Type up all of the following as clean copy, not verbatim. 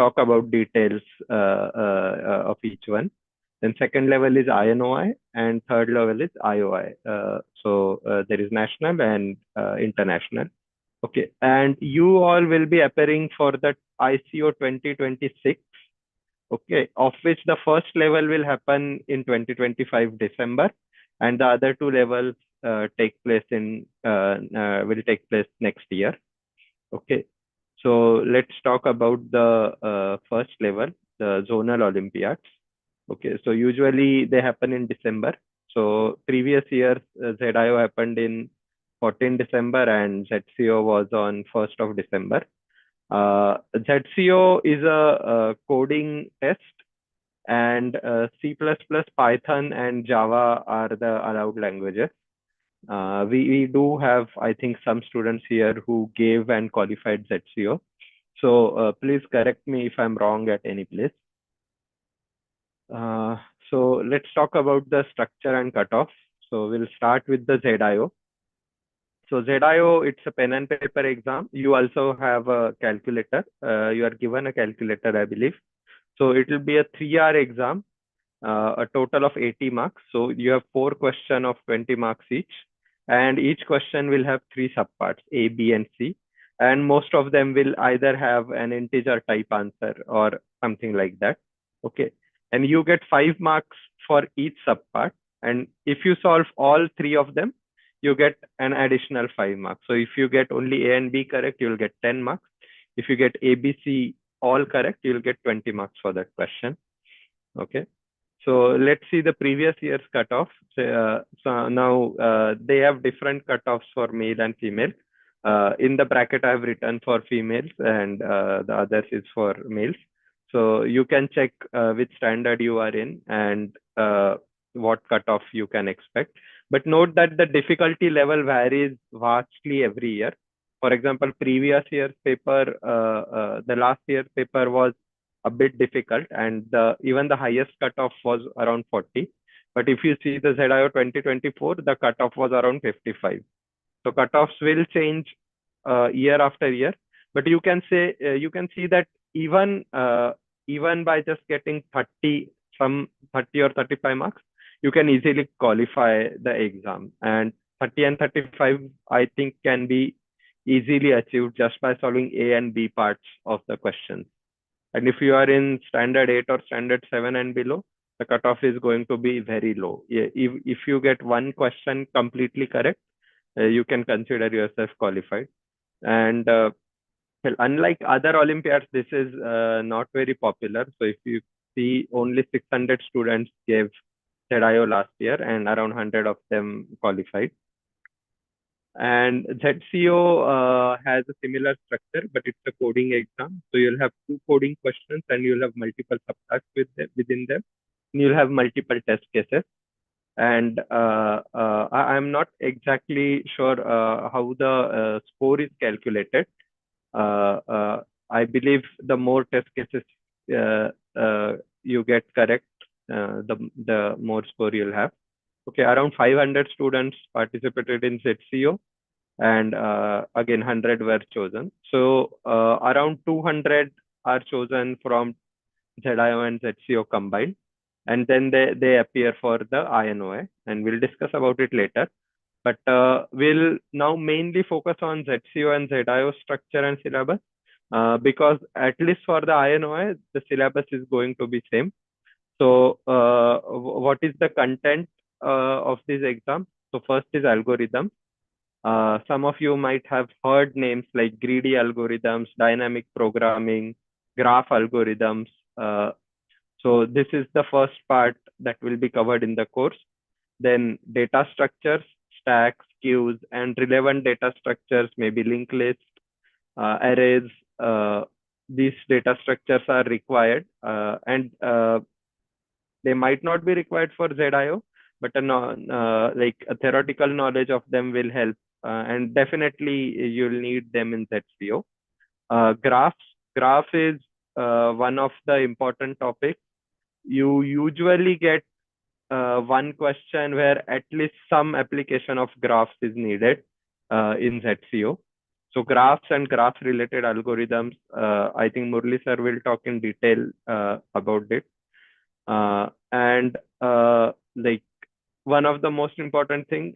talk about details of each one. Then second level is INOI and third level is IOI. There is national and international. Okay, and you all will be appearing for the ICO 2026. Okay, of which the first level will happen in 2025 December, and the other two levels will take place next year. Okay, so let's talk about the first level, the zonal Olympiads. Okay, so usually they happen in December. So previous years ZIO happened in 14 December and ZCO was on 1st of December. ZCO is a coding test, and C++, Python, and Java are the allowed languages. We do have, I think, some students here who gave and qualified ZCO. So please correct me if I'm wrong at any place. So let's talk about the structure and cutoff. So we'll start with the ZIO. So ZIO, it's a pen and paper exam. You also have a calculator. You are given a calculator, I believe. So it will be a 3-hour exam, a total of 80 marks. So you have 4 questions of 20 marks each. And each question will have 3 subparts, A, B, and C. And most of them will either have an integer type answer or something like that. Okay. And you get 5 marks for each subpart. And if you solve all 3 of them, you get an additional 5 marks. So if you get only A and B correct, you'll get 10 marks. If you get A, B, C all correct, you'll get 20 marks for that question. Okay. So let's see the previous year's cutoff. So now they have different cutoffs for male and female. In the bracket, I have written for females and the others is for males. So you can check which standard you are in and what cutoff you can expect. But note that the difficulty level varies vastly every year. For example, previous year's paper, the last year's paper was a bit difficult, and even the highest cutoff was around 40. But if you see the ZIO 2024, the cutoff was around 55. So cutoffs will change year after year. But you can see that even by just getting 30 or 35 marks, you can easily qualify the exam. And 30 and 35, I think, can be easily achieved just by solving A and B parts of the questions. And if you are in standard 8 or standard 7 and below, the cutoff is going to be very low. If you get one question completely correct, you can consider yourself qualified. And well, unlike other Olympiads, this is not very popular. So if you see, only 600 students gave ZIO last year and around 100 of them qualified. And ZCO has a similar structure, but it's a coding exam. So you'll have 2 coding questions and you'll have multiple subtasks within them. And you'll have multiple test cases. And I'm not exactly sure how the score is calculated. I believe the more test cases you get correct, the more score you'll have. Okay, around 500 students participated in ZCO, and again 100 were chosen. So around 200 are chosen from ZIO and ZCO combined, and then they appear for the INOI, and we'll discuss about it later. But we'll now mainly focus on ZCO and ZIO structure and syllabus, because at least for the INOI, the syllabus is going to be same. So what is the content of this exam? So first is algorithm. Some of you might have heard names like greedy algorithms, dynamic programming, graph algorithms. So this is the first part that will be covered in the course. Then data structures, stacks, queues, and relevant data structures, maybe linked list, arrays. These data structures are required, and they might not be required for ZIO, but like a theoretical knowledge of them will help, and definitely you'll need them in ZCO. Graph is one of the important topics. You usually get one question where at least some application of graphs is needed in ZCO. So graphs and graph related algorithms, I think Murli sir will talk in detail about it. And like one of the most important thing,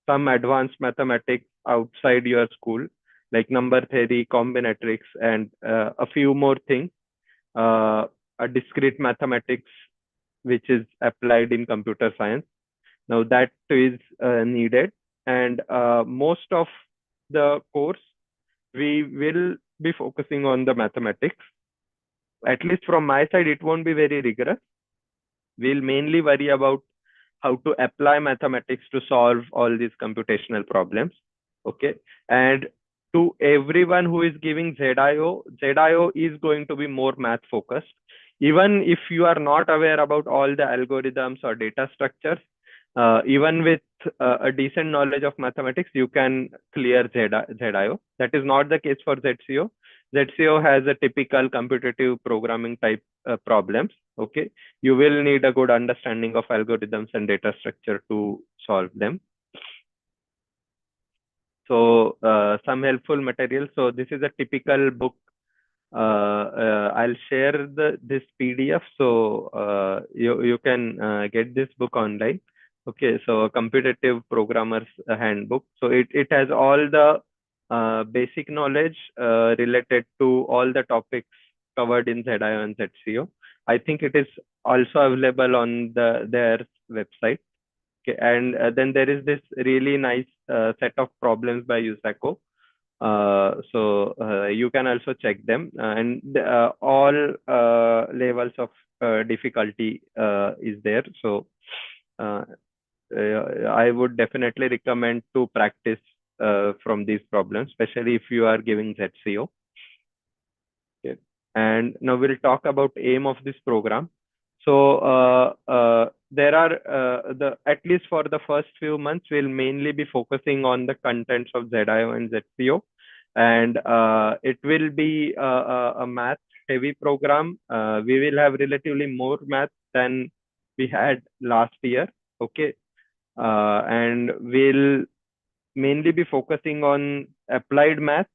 some advanced mathematics outside your school, like number theory, combinatorics, and a few more things. A discrete mathematics, which is applied in computer science. Now that is needed, and most of the course we will be focusing on the mathematics. At least from my side, it won't be very rigorous. We'll mainly worry about how to apply mathematics to solve all these computational problems. Okay. And to everyone who is giving ZIO is going to be more math focused. Even if you are not aware about all the algorithms or data structures, even with a decent knowledge of mathematics, you can clear ZIO. That is not the case for ZCO. ZCO has a typical computative programming type problems. Okay, you will need a good understanding of algorithms and data structure to solve them. So some helpful material. So this is a typical book. I'll share this PDF, so you can get this book online. Okay, so a competitive programmer's handbook. So it has all the basic knowledge related to all the topics covered in ZIO and ZCO. I think it is also available on their website. Okay, and then there is this really nice set of problems by Yusako. So you can also check them, and all levels of difficulty is there. So I would definitely recommend to practice from these problems, especially if you are giving ZCO. Okay. And now we'll talk about aim of this program. So there are at least for the first few months, we'll mainly be focusing on the contents of ZIO and ZCO, and it will be a math heavy program. We will have relatively more math than we had last year. Okay, and we'll mainly be focusing on applied math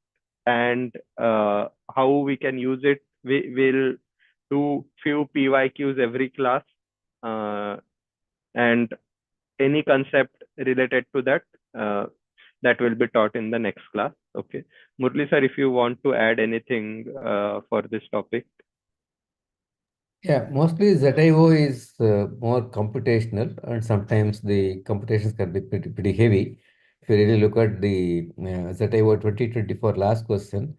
and how we can use it. We will do few PYQs every class, and any concept related to that that will be taught in the next class. Okay, Murli sir, if you want to add anything for this topic. Yeah, mostly ZIO is more computational, and sometimes the computations can be pretty heavy. If you really look at the ZIO 2024 last question,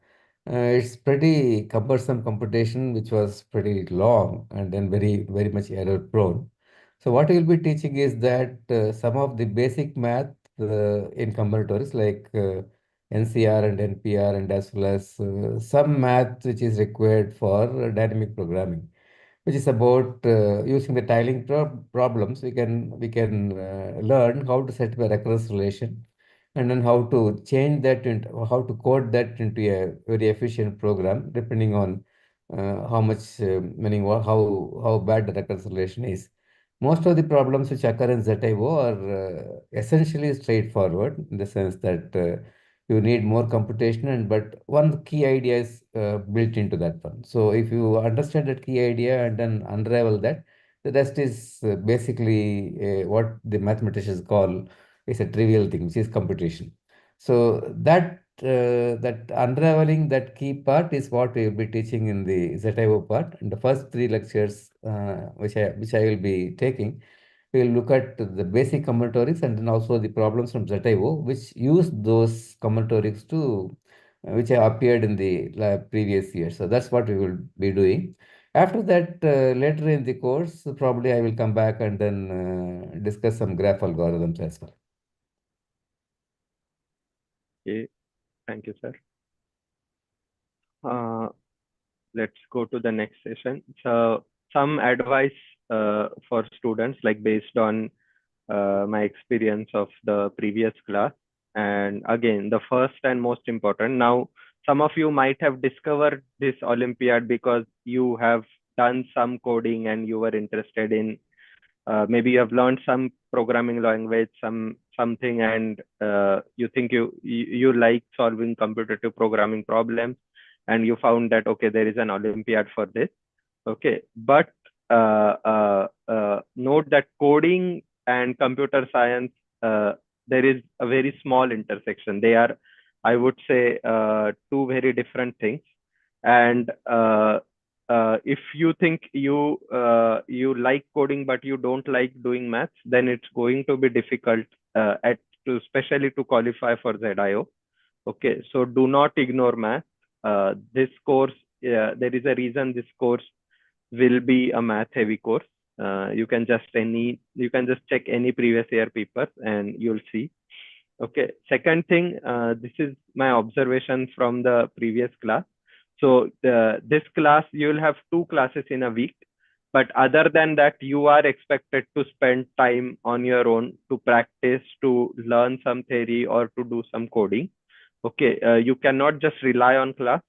it's pretty cumbersome computation, which was pretty long and then very much error prone. So what we'll be teaching is that some of the basic math in combinatories like NCR and NPR, and as well as some math which is required for dynamic programming, which is about using the tiling problems. We can learn how to set up a recurrence relation, and then how to change that into how to code that into a very efficient program, depending on how much meaning how bad the recurrence relation is. Most of the problems which occur in ZIO are essentially straightforward, in the sense that you need more computation, and but one key idea is built into that one. So if you understand that key idea and then unravel that, the rest is basically what the mathematicians call is a trivial thing, which is computation. So that unraveling that key part is what we will be teaching in the ZIO part. In the first three lectures, which I will be taking, we will look at the basic combinatories, and then also the problems from ZIO, which use those combinatories to which have appeared in the previous year. So that's what we will be doing. After that, later in the course, probably I will come back and then discuss some graph algorithms as well. Okay, thank you, sir. Let's go to the next session. So some advice for students, like based on my experience of the previous class. And again, the first and most important. Now, some of you might have discovered this Olympiad because you have done some coding and you were interested in maybe you have learned some programming language, something, and you think you like solving computative programming problems, and you found that okay, there is an Olympiad for this. Okay, but note that coding and computer science, there is a very small intersection. They are, I would say, two very different things. And if you think you like coding but you don't like doing maths, then it's going to be difficult especially to qualify for ZIO. Okay, so do not ignore math. This course, there is a reason this course will be a math heavy course. You can just check any previous year paper and you'll see. Okay, second thing, this is my observation from the previous class. So this class, you'll have 2 classes in a week, but other than that, you are expected to spend time on your own to practice, to learn some theory or to do some coding. Okay, you cannot just rely on class.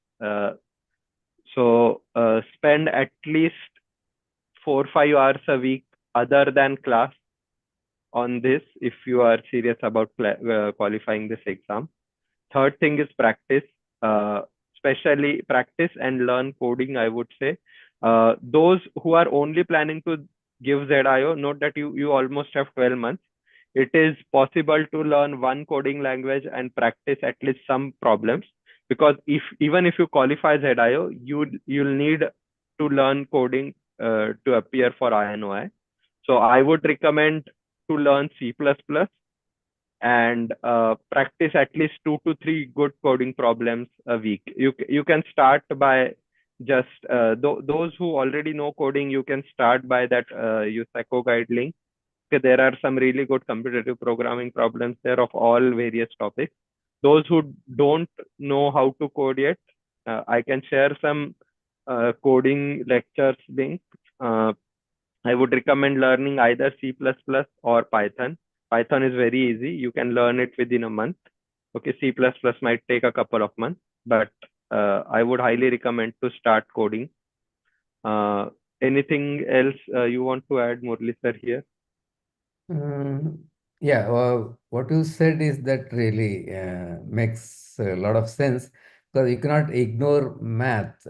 So spend at least 4 5 hours a week other than class on this if you are serious about qualifying this exam. Third thing is practice, especially practice and learn coding, I would say. Those who are only planning to give ZIO, note that you almost have 12 months. It is possible to learn one coding language and practice at least some problems, because even if you qualify ZIO, you'll need to learn coding to appear for INOI. So I would recommend to learn C++ and practice at least 2 to 3 good coding problems a week. You can start by just those who already know coding. You can start by that USACO guide link. Okay, there are some really good competitive programming problems there of all various topics. Those who don't know how to code yet, I can share some coding lectures link. I would recommend learning either C++ or Python. Python is very easy. You can learn it within a month. Okay, C++ might take a couple of months, but I would highly recommend to start coding. Anything else you want to add, Murli sir, here? Um, yeah, what you said is that really makes a lot of sense, because you cannot ignore math,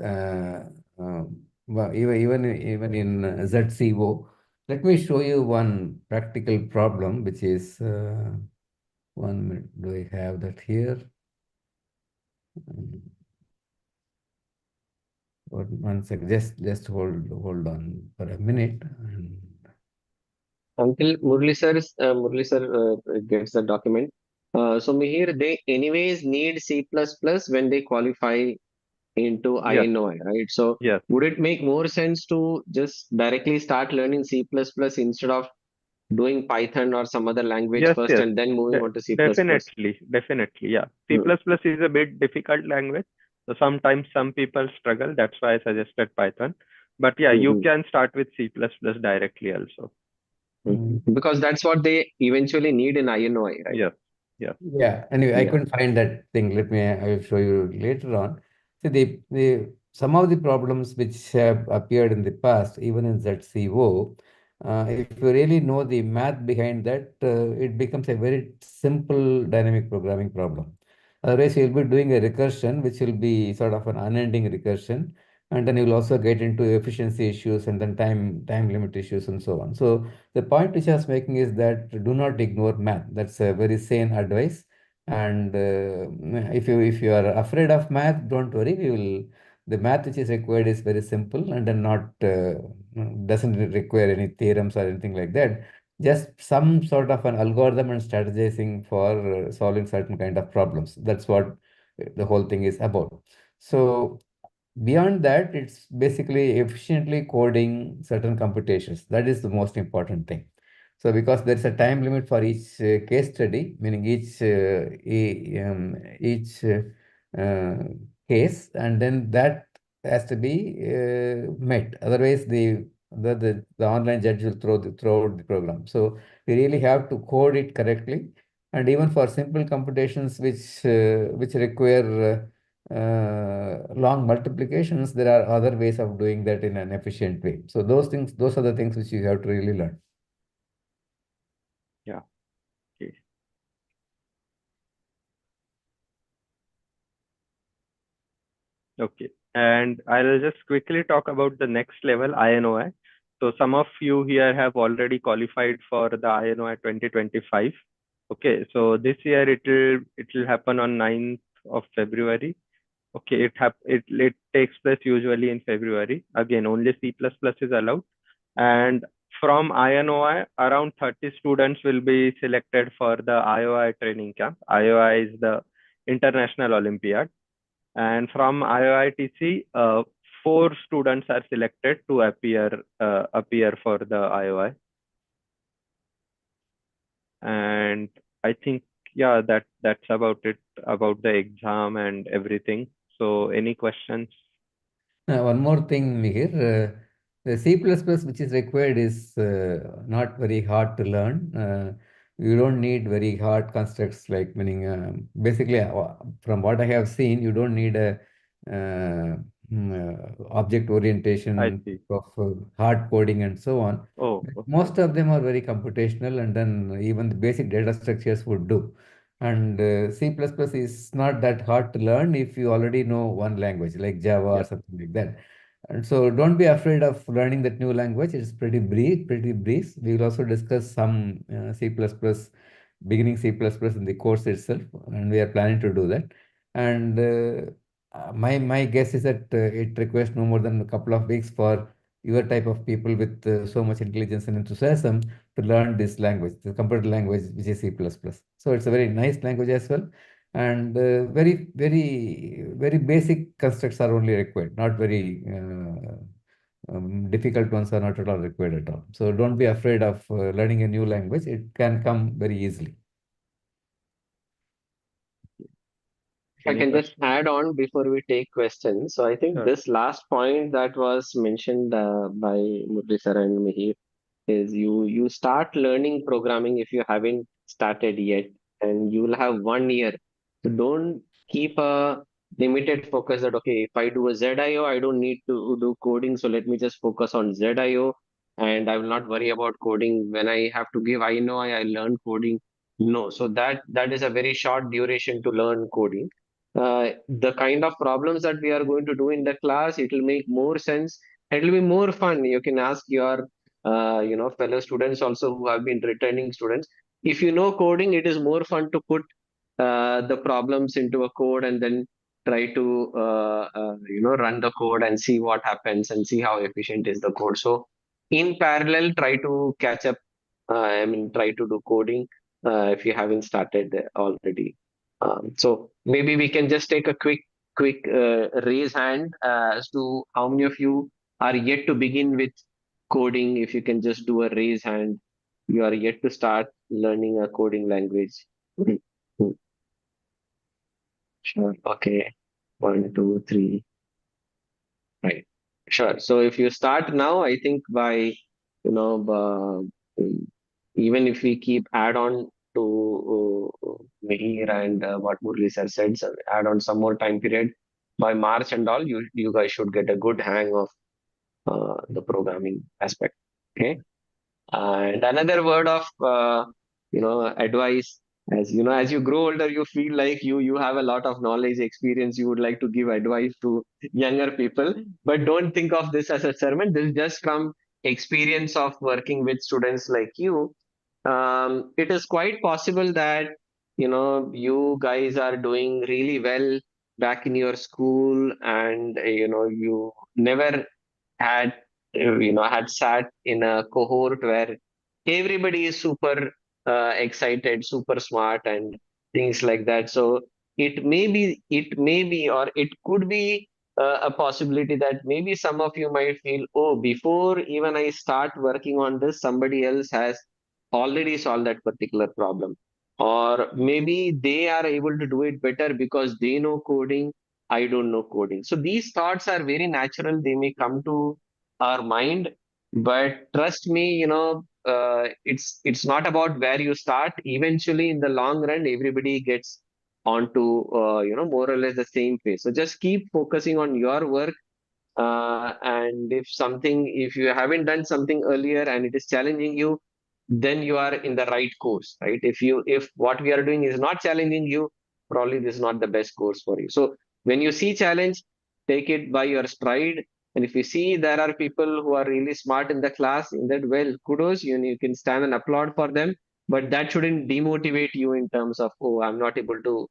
well, even in ZCO. Let me show you one practical problem, which is 1 minute. Do I have that here? Um, one second. Just hold on for a minute. And Until Murli sir gets the document. So Mihir, they anyways need C++ when they qualify into Yes, INOI, right? So yes, would it make more sense to just directly start learning C++ instead of doing Python or some other language yes, first yes. and then moving on to C++? Definitely, definitely. Yeah. C++ Mm, is a bit difficult language. So sometimes some people struggle. That's why I suggested Python. But yeah, you mhm, can start with C++ directly also. mhm. mm, Because that's what they eventually need in INOI, right? Yes, yes. yeah, anyway, I Yeah. couldn't find that thing. I will show you later on. See, some of the problems which have appeared in the past, even in ZCO, if you really know the math behind that, it becomes a very simple dynamic programming problem. Otherwise, you'll be doing a recursion, which will be sort of an unending recursion, and then you'll also get into efficiency issues and then time limit issues and so on. So the point which I was making is that do not ignore math. That's a very sane advice. And if you are afraid of math, don't worry. We will. The math which is required is very simple and then not doesn't require any theorems or anything like that. Just some sort of an algorithm and strategizing for solving certain kind of problems. That's what the whole thing is about. So beyond that, it's basically efficiently coding certain computations. That is the most important thing. So because there's a time limit for each case study, meaning each case, and then that has to be met. Otherwise, the online judge will throw out the program. So we really have to code it correctly. And even for simple computations which require long multiplications, there are other ways of doing that in an efficient way. So those are the things which you have to really learn. Okay. And I'll just quickly talk about the next level, INOI. So some of you here have already qualified for the INOI 2025. Okay. So this year it will happen on 9th of February. Okay. It takes place usually in February. Again, only C++ is allowed. And from INOI, around 30 students will be selected for the IOI training camp. IOI is the International Olympiad. And from IOITC, 4 students are selected to appear for the IOI. And I think, yeah, that's about it, about the exam and everything. So any questions? One more thing here, the C++ which is required is not very hard to learn. You don't need very hard constructs, like meaning basically from what I have seen, you don't need a object I orientation see. of hard coding and so on. Oh, But okay. most of them are very computational, and then even the basic data structures would do. And C++ is not that hard to learn if you already know one language like Java or Yes. something like that. And so don't be afraid of learning that new language. It's pretty brief, pretty brief. We will also discuss some C++, beginning C++ in the course itself, and we are planning to do that. And my guess is that it requires no more than a couple of weeks for your type of people with so much intelligence and enthusiasm to learn this language, the computer language, which is C++. So it's a very nice language as well. And very basic constructs are only required, not very difficult ones are not at all required at all. So don't be afraid of learning a new language. It can come very easily. If I Any can just questions? add on before we take questions. So I think Sure. this last point that was mentioned by Murli sir and Mihir is you start learning programming if you haven't started yet, and you will have 1 year. So don't keep a limited focus that okay, if I do a ZIO, I don't need to do coding, so let me just focus on ZIO and I will not worry about coding. When I have to give I know I learn coding. No, so that is a very short duration to learn coding. The kind of problems that we are going to do in the class, it will make more sense. It will be more fun. You can ask your fellow students also who have been returning students. If you know coding, it is more fun to put the problems into a code and then try to run the code and see what happens and see how efficient is the code. So in parallel, try to catch up. Try to do coding if you haven't started already. So maybe we can just take a quick raise hand as to how many of you are yet to begin with coding. If you can just do a raise hand, you are yet to start learning a coding language. Mhm. Mhm. Sure. Okay. One, two, three. Right. Sure. So if you start now, I think by, even if we keep add on to Mihir and what Murli sir said, so add on some more time period by March and all, you guys should get a good hang of the programming aspect. Okay. And another word of advice, as you know, as you grow older, you feel like you have a lot of knowledge, experience. You would like to give advice to younger people, but don't think of this as a sermon. This is just from experience of working with students like you. It is quite possible that you guys are doing really well back in your school, and you never had had sat in a cohort where everybody is super excited, super smart, and things like that. So it may be, or it could be a possibility that maybe some of you might feel, oh, before even I start working on this, somebody else has already solved that particular problem, or maybe they are able to do it better because they know coding. I don't know coding. So these thoughts are very natural. They may come to our mind, but trust me, it's not about where you start. Eventually, in the long run, everybody gets onto more or less the same phase. So just keep focusing on your work, and if you haven't done something earlier and it is challenging you, then you are in the right course, right? If what we are doing is not challenging you, probably this is not the best course for you. So when you see challenge, take it by your stride. And if you see there are people who are really smart in the class, in that, well, kudos, you can stand and applaud for them. But that shouldn't demotivate you in terms of, oh, I'm not able to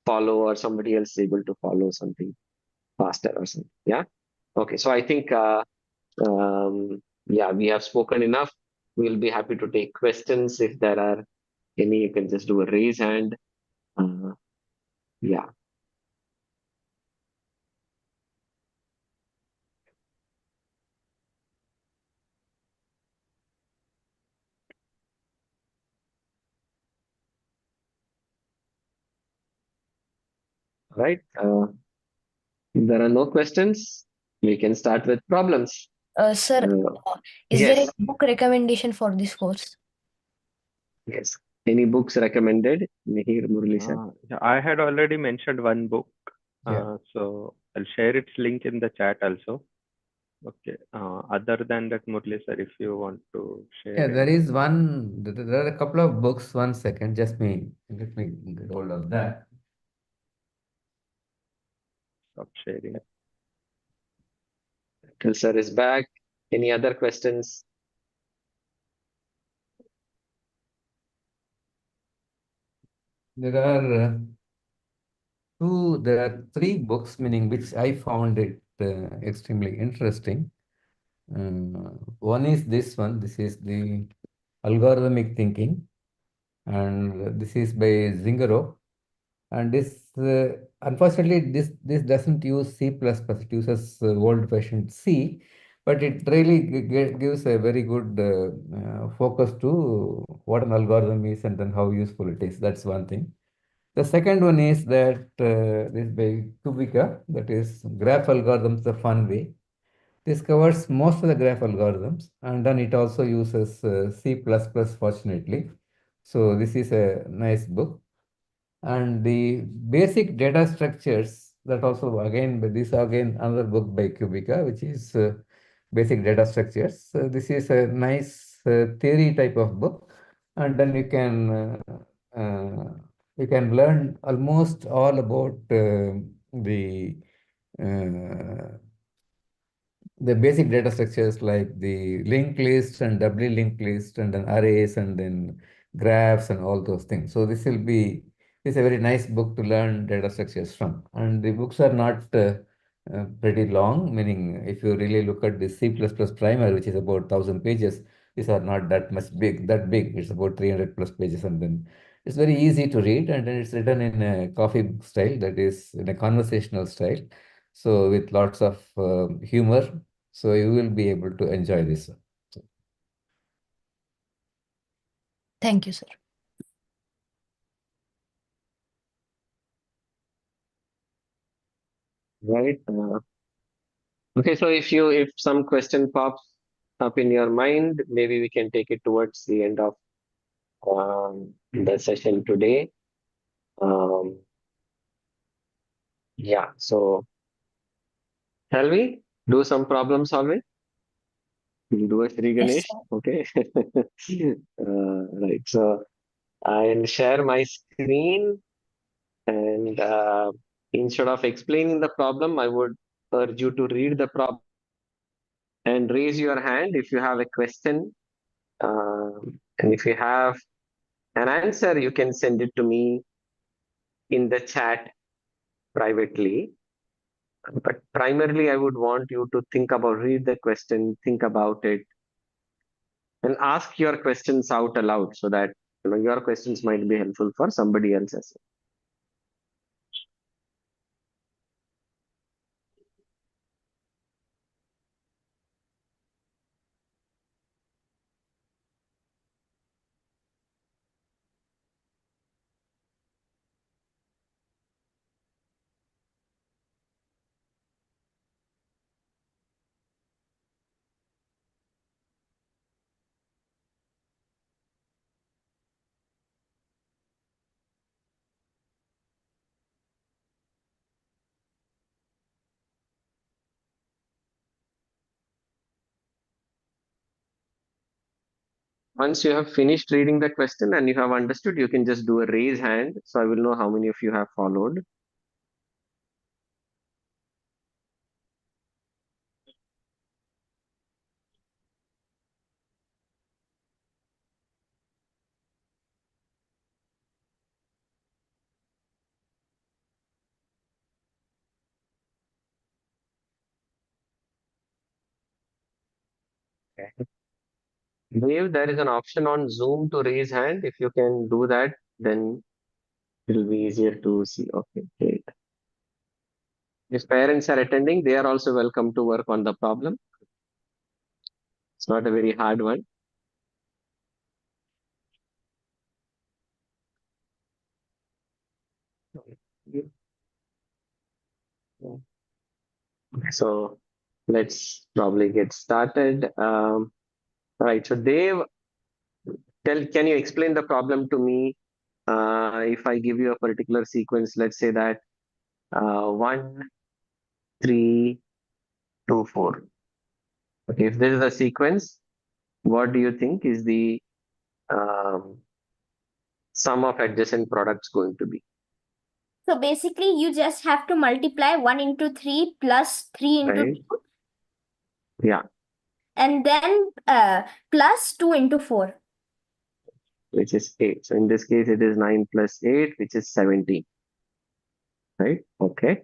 follow, or somebody else is able to follow something faster or something. Yeah. Okay. So I think, yeah, we have spoken enough. We'll be happy to take questions if there are any. You can just do a raise hand. Uh, yeah. Right. If there are no questions, we can start with problems. Sir, Uh, is there yes. a book recommendation for this course? Yes. Any books recommended? Mihir, Murali sir. Yeah, I had already mentioned one book, Yeah. so I'll share its link in the chat also. Okay. Other than that, Murli sir, if you want to share Yeah, there any, is one, there are a couple of books. 1 second, let me get hold of that. stop sharing. Till sir is back. Any other questions? There are three books, meaning which I found it extremely interesting. One is this one. This is the algorithmic thinking, and this is by Zingaro. And this, unfortunately, this doesn't use C++. It uses old-fashioned C, but it really gives a very good focus to what an algorithm is and then how useful it is. That's one thing. The second one is that this by Kubica, that is graph algorithms the fun way. This covers most of the graph algorithms, and then it also uses C++, fortunately. So this is a nice book. And the basic data structures, that also again, but this again another book by Kubica, which is basic data structures. This is a nice theory type of book, and then you can learn almost all about the uh, the basic data structures like the linked list and doubly linked list and then arrays and then graphs and all those things. So this is a very nice book to learn data structures from. And the books are not pretty long, meaning if you really look at the C++ primer, which is about 1,000 pages, these are not that big. It's about 300 plus pages, and then it's very easy to read, and then it's written in a coffee book style, that is in a conversational style. So with lots of humor, so you will be able to enjoy this one. Thank you, sir. Right. Okay. So if some question pops up in your mind, maybe we can take it towards the end of the session today. Um, yeah. So shall we do some problem solving? We'll do a Sri Yes, Ganesh. sir. Okay. Right. So I'll share my screen, and instead of explaining the problem, I would urge you to read the problem and raise your hand if you have a question. And if you have an answer, you can send it to me in the chat privately. But primarily, I would want you to read the question, think about it, and ask your questions out aloud so that your questions might be helpful for somebody else as well. Once you have finished reading the question and you have understood, you can just do a raise hand so I will know how many of you have followed. Okay. Dave, there is an option on Zoom to raise hand. If you can do that, then it will be easier to see. Okay, great. If parents are attending, they are also welcome to work on the problem. It's not a very hard one. So let's probably get started. Right. So Dave, can you explain the problem to me? If I give you a particular sequence, let's say that 1, 3, 2, 4. Okay, if this is a sequence, what do you think is the um, sum of adjacent products going to be? So basically, you just have to multiply 1 into 3 plus 3 into Right? 2, Yeah, and then plus 2 into 4. which is 8. So in this case, it is 9 plus 8, which is 17. Right? Okay.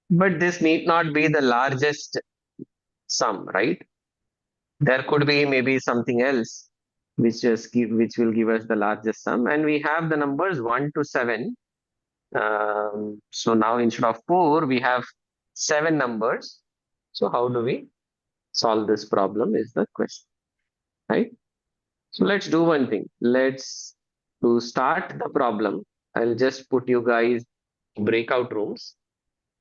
But this need not be the largest sum, right? There could be maybe something else which will give us the largest sum, and we have the numbers 1 to 7. So now instead of 4, we have 7 numbers. So how do we solve this problem is the question, right? So let's do one thing. To start the problem, I'll just put you guys breakout rooms,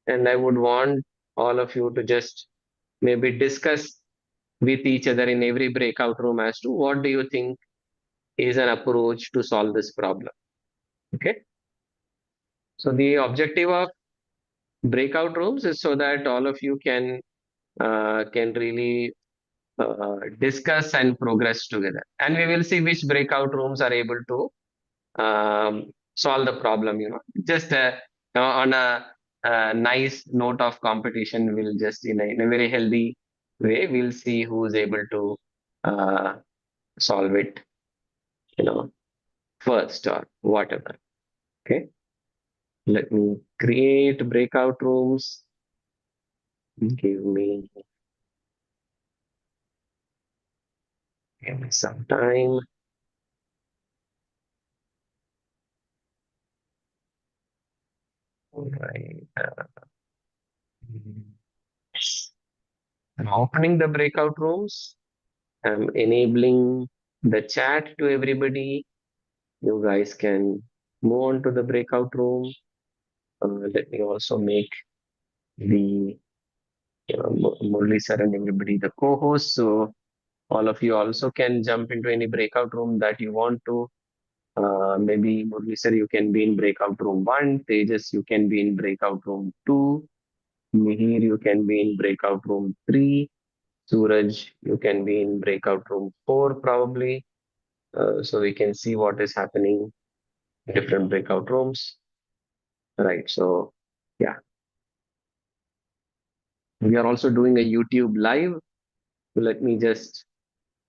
and I would want all of you to just maybe discuss with each other in every breakout room as to what do you think is an approach to solve this problem. Okay. So the objective of breakout rooms is so that all of you can really discuss and progress together, and we will see which breakout rooms are able to solve the problem. Just on a nice note of competition, we'll just in a very healthy way, we'll see who is able to uh, solve it. First or whatever. Okay. Let me create breakout rooms. Give me some time. All right. I'm opening the breakout rooms. I'm enabling the chat to everybody. You guys can move on to the breakout room. Let me also make the Murli sir and everybody the co-host. So all of you also can jump into any breakout room that you want to. Maybe Murli sir, you can be in breakout room 1. Tejas, you can be in breakout room 2. Mihir, you can be in breakout room 3. Suraj, you can be in breakout room 4 probably. So we can see what is happening in different breakout rooms. Right. So yeah, we are also doing a YouTube live. Let me just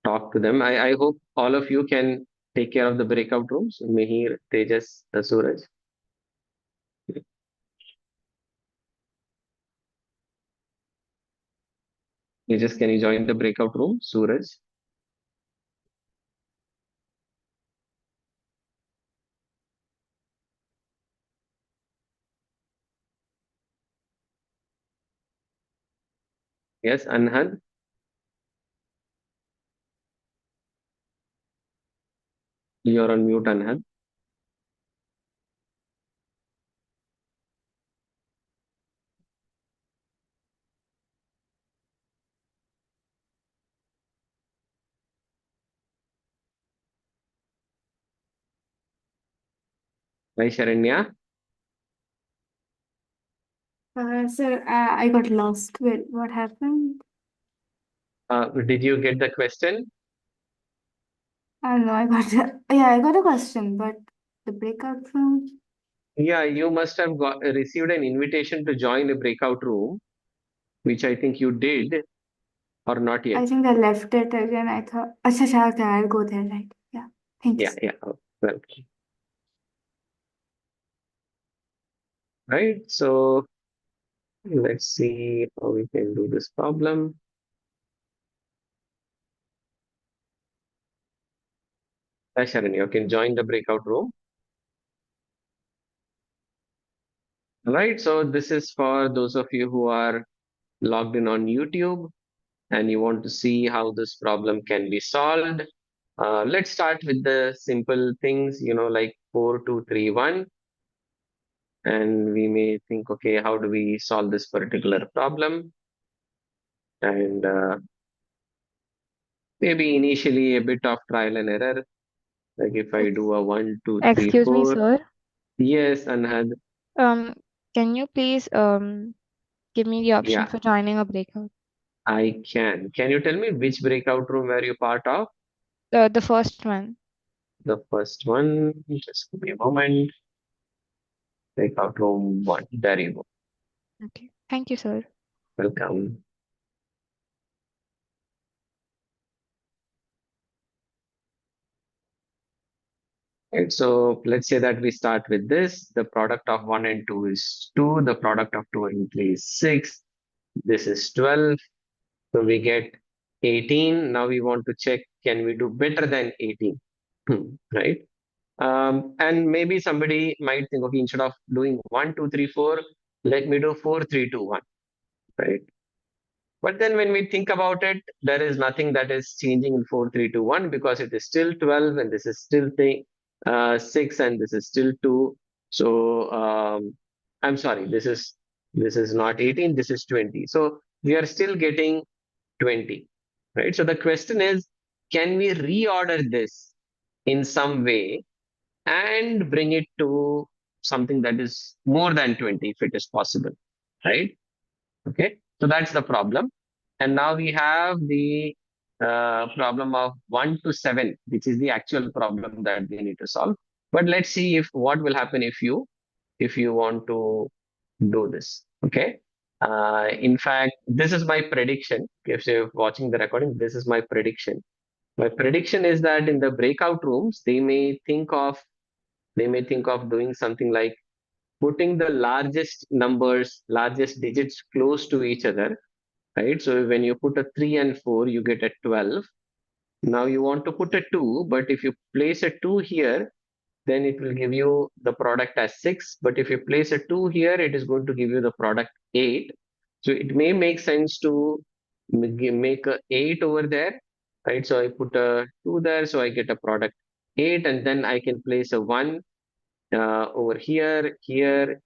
talk to them. I hope all of you can take care of the breakout rooms. Mihir, Tejas, Suraj. Tejas, can you join the breakout room? Suraj. Yes, Anhan. You're on mute, Anhan. Hi, Sharanya. Sir, I got lost. Wait, what happened? Did you get the question? I don't know. I got a question, but the breakout room. Yeah, you must have received an invitation to join a breakout room, which I think you did or not I yet. think I left it again. I thought, acha, okay, I'll go there. Right? Yeah. Thank you. Yeah, yeah. Oh, well, right. So let's see how we can do this problem. Sharon, you can join the breakout room. All right, so this is for those of you who are logged in on YouTube and you want to see how this problem can be solved. Let's start with the simple things, like 4231. And we may think, okay, how do we solve this particular problem? And maybe initially a bit of trial and error. Like if I do a 1, 2, 3, Excuse me, 4. sir. Yes, Anhad. Um, can you please give me the option Yeah, for joining a breakout? I can. Can you tell me which breakout room were you part of? The first one. The first one. Just give me a moment. Breakout room 1. There you go. Okay. Thank you, sir. Welcome. Right, so let's say that we start with this. The product of 1 and 2 is 2. The product of 2 and 3 is 6. This is 12. So we get 18. Now we want to check, can we do better than 18? Right? And maybe somebody might think, okay, instead of doing 1, 2, 3, 4, let me do 4, 3, 2, 1. Right? But then when we think about it, there is nothing that is changing in 4, 3, 2, 1 because it is still 12 and this is still 6 and this is still 2. So I'm sorry, this is not 18, this is 20. So we are still getting 20. Right? So the question is, can we reorder this in some way and bring it to something that is more than 20 if it is possible? Right? Okay, so that's the problem. And now we have the problem of 1 to 7, which is the actual problem that we need to solve. But let's see if what will happen if you want to do this. Okay. In fact, this is my prediction. If you're watching the recording, this is my prediction. My prediction is that in the breakout rooms, they may think of doing something like putting the largest digits close to each other, right? So when you put a 3 and 4, you get a 12. Now you want to put a 2, but if you place a 2 here, then it will give you the product as 6. But if you place a 2 here, it is going to give you the product 8. So it may make sense to make a 8 over there, right? So I put a 2 there, so I get a product 8, and then I can place a 1 over here, here,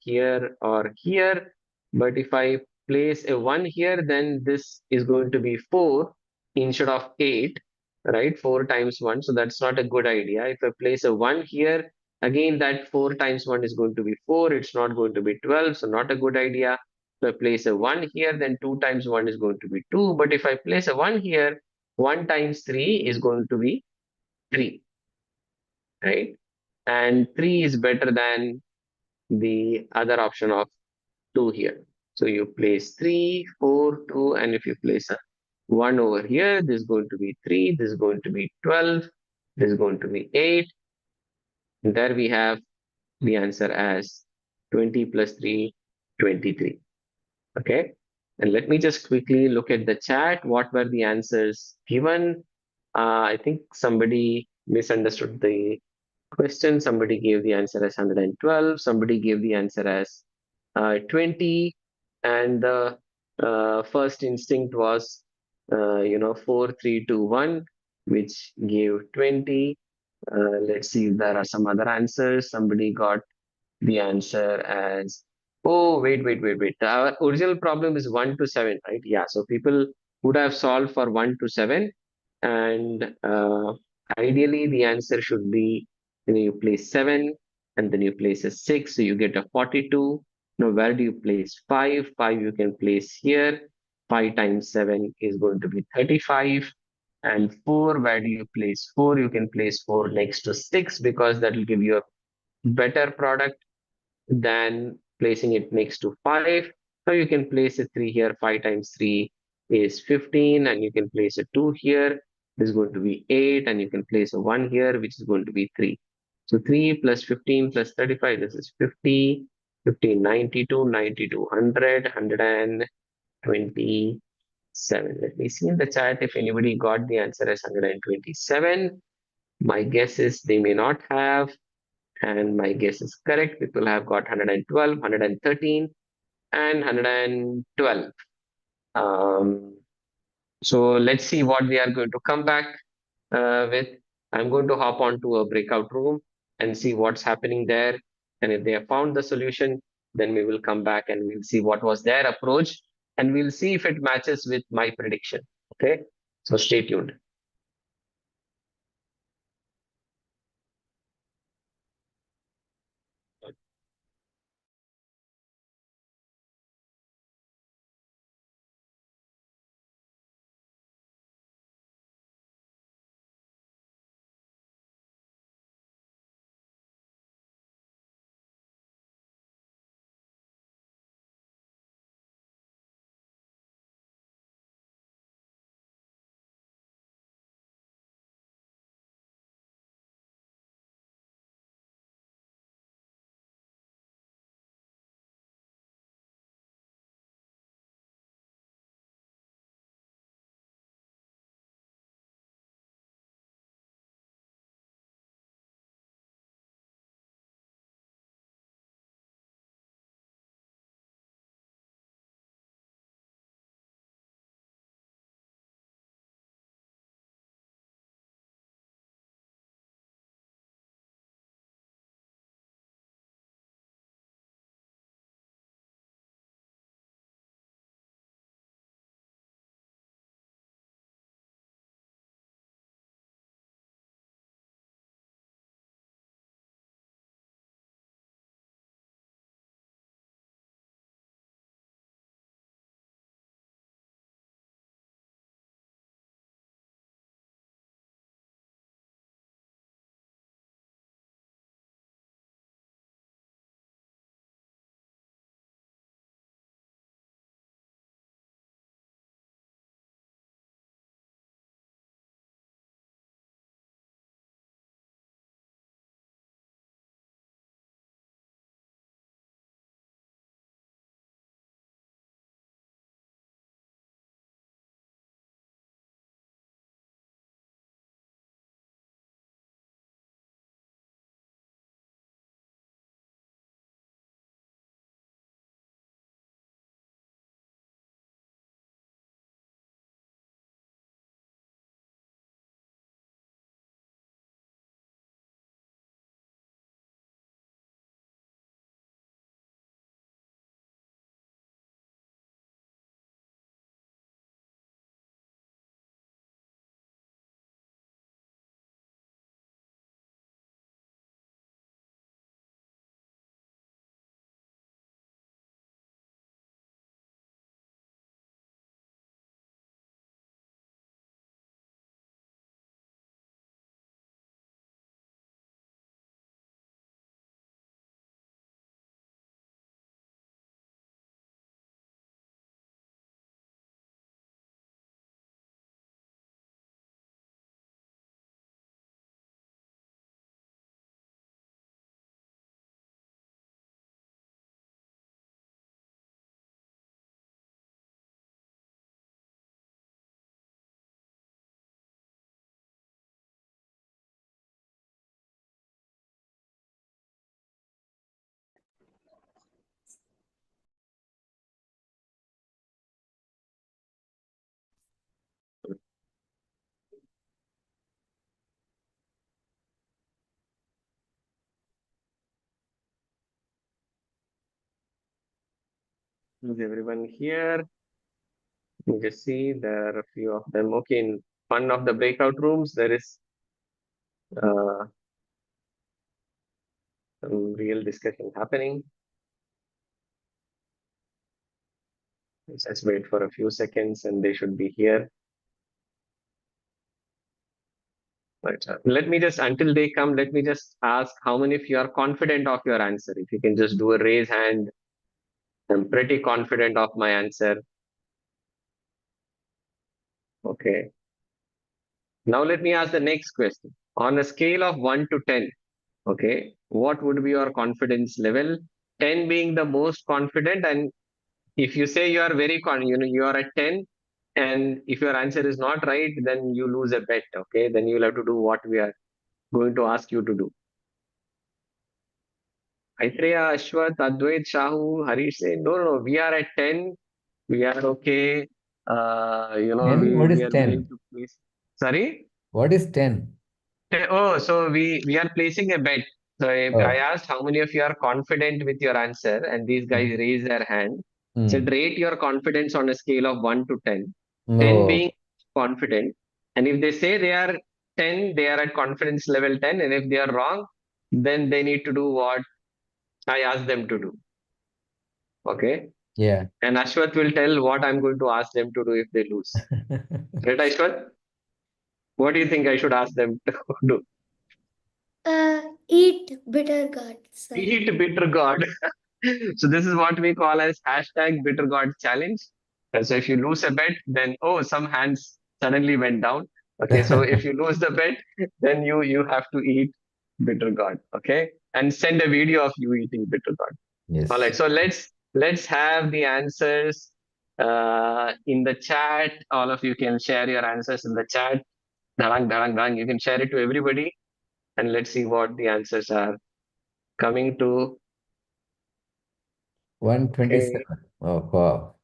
or here. But if I place a 1 here, then this is going to be 4 instead of 8, right? 4 times 1. So that's not a good idea. If I place a 1 here, again, that 4 times 1 is going to be 4. It's not going to be 12. So not a good idea. If I place a 1 here, then 2 times 1 is going to be 2. But if I place a 1 here, 1 times 3 is going to be 3, right? And 3 is better than the other option of 2 here. So you place 3, 4, 2, and if you place a 1 over here, this is going to be 3, this is going to be 12, this is going to be 8. And there we have the answer as 20 plus 3, 23. Okay. And let me just quickly look at the chat. What were the answers given? I think somebody misunderstood the question. Somebody gave the answer as 112. Somebody gave the answer as 20. And the first instinct was, 4, 3, 2, 1, which gave 20. Let's see if there are some other answers. Somebody got the answer as, oh, wait. Our original problem is 1 to 7, right? Yeah. So people would have solved for 1 to 7. And ideally, the answer should be, you place 7 and then you place a 6. So you get a 42. Now, where do you place 5? 5 you can place here. 5 times 7 is going to be 35. And 4, where do you place 4? You can place 4 next to 6 because that will give you a better product than placing it next to 5. So you can place a 3 here. 5 times 3 is 15, and you can place a 2 here. This is going to be 8, and you can place a 1 here, which is going to be 3. So 3 plus 15 plus 35, this is 50, 15, 92, 92, 100, 127. Let me see in the chat if anybody got the answer as 127. My guess is they may not have, and my guess is correct. People have got 112, 113, and 112. So let's see what they are going to come back with. I'm going to hop onto a breakout room and see what's happening there. And if they have found the solution, then we will come back and we'll see what was their approach and we'll see if it matches with my prediction. Okay, so stay tuned. Is everyone here? You just see there are a few of them. Okay, in one of the breakout rooms, there is uh, some real discussion happening. Let's just wait for a few seconds and they should be here. Right. Let me just, until they come, let me just ask how many of you are confident of your answer? If you can just do a raise hand. I'm pretty confident of my answer. Okay. Now let me ask the next question. On a scale of 1 to 10, okay, what would be your confidence level? 10 being the most confident, and if you say you are very you are at 10, and if your answer is not right, then you lose a bet. Okay, then you'll have to do what we are. going to ask you to do? Aitreya, Ashwath, Advait, Shahu, Harish say, no, we are at 10. We are okay. 10? What is we are 10? willing to please. Sorry? What is 10? Oh, so we are placing a bet. So I Oh. asked how many of you are confident with your answer, and these guys raised their hand. Said rate your confidence on a scale of 1 to 10. 10 No. being confident, and if they say they are 10, they are at confidence level 10, and if they are wrong, then they need to do what I asked them to do. Okay, Yeah. and Ashwath will tell what I'm going to ask them to do if they lose. Right, Ashwath? What do you think I should ask them to do? Eat bitter gourd, sir. Eat bitter gourd. So this is what we call as hashtag bitter gourd challenge. And so if you lose a bet, then some hands suddenly went down. Okay, so if you lose the bet, then you have to eat bitter gourd. Okay, and send a video of you eating bitter gourd. Yes. All right, so let's have the answers in the chat. All of you can share your answers in the chat. Dharang, dharang, dharang. You can share it to everybody, and let's see what the answers are coming to. 127. Okay. Oh, wow.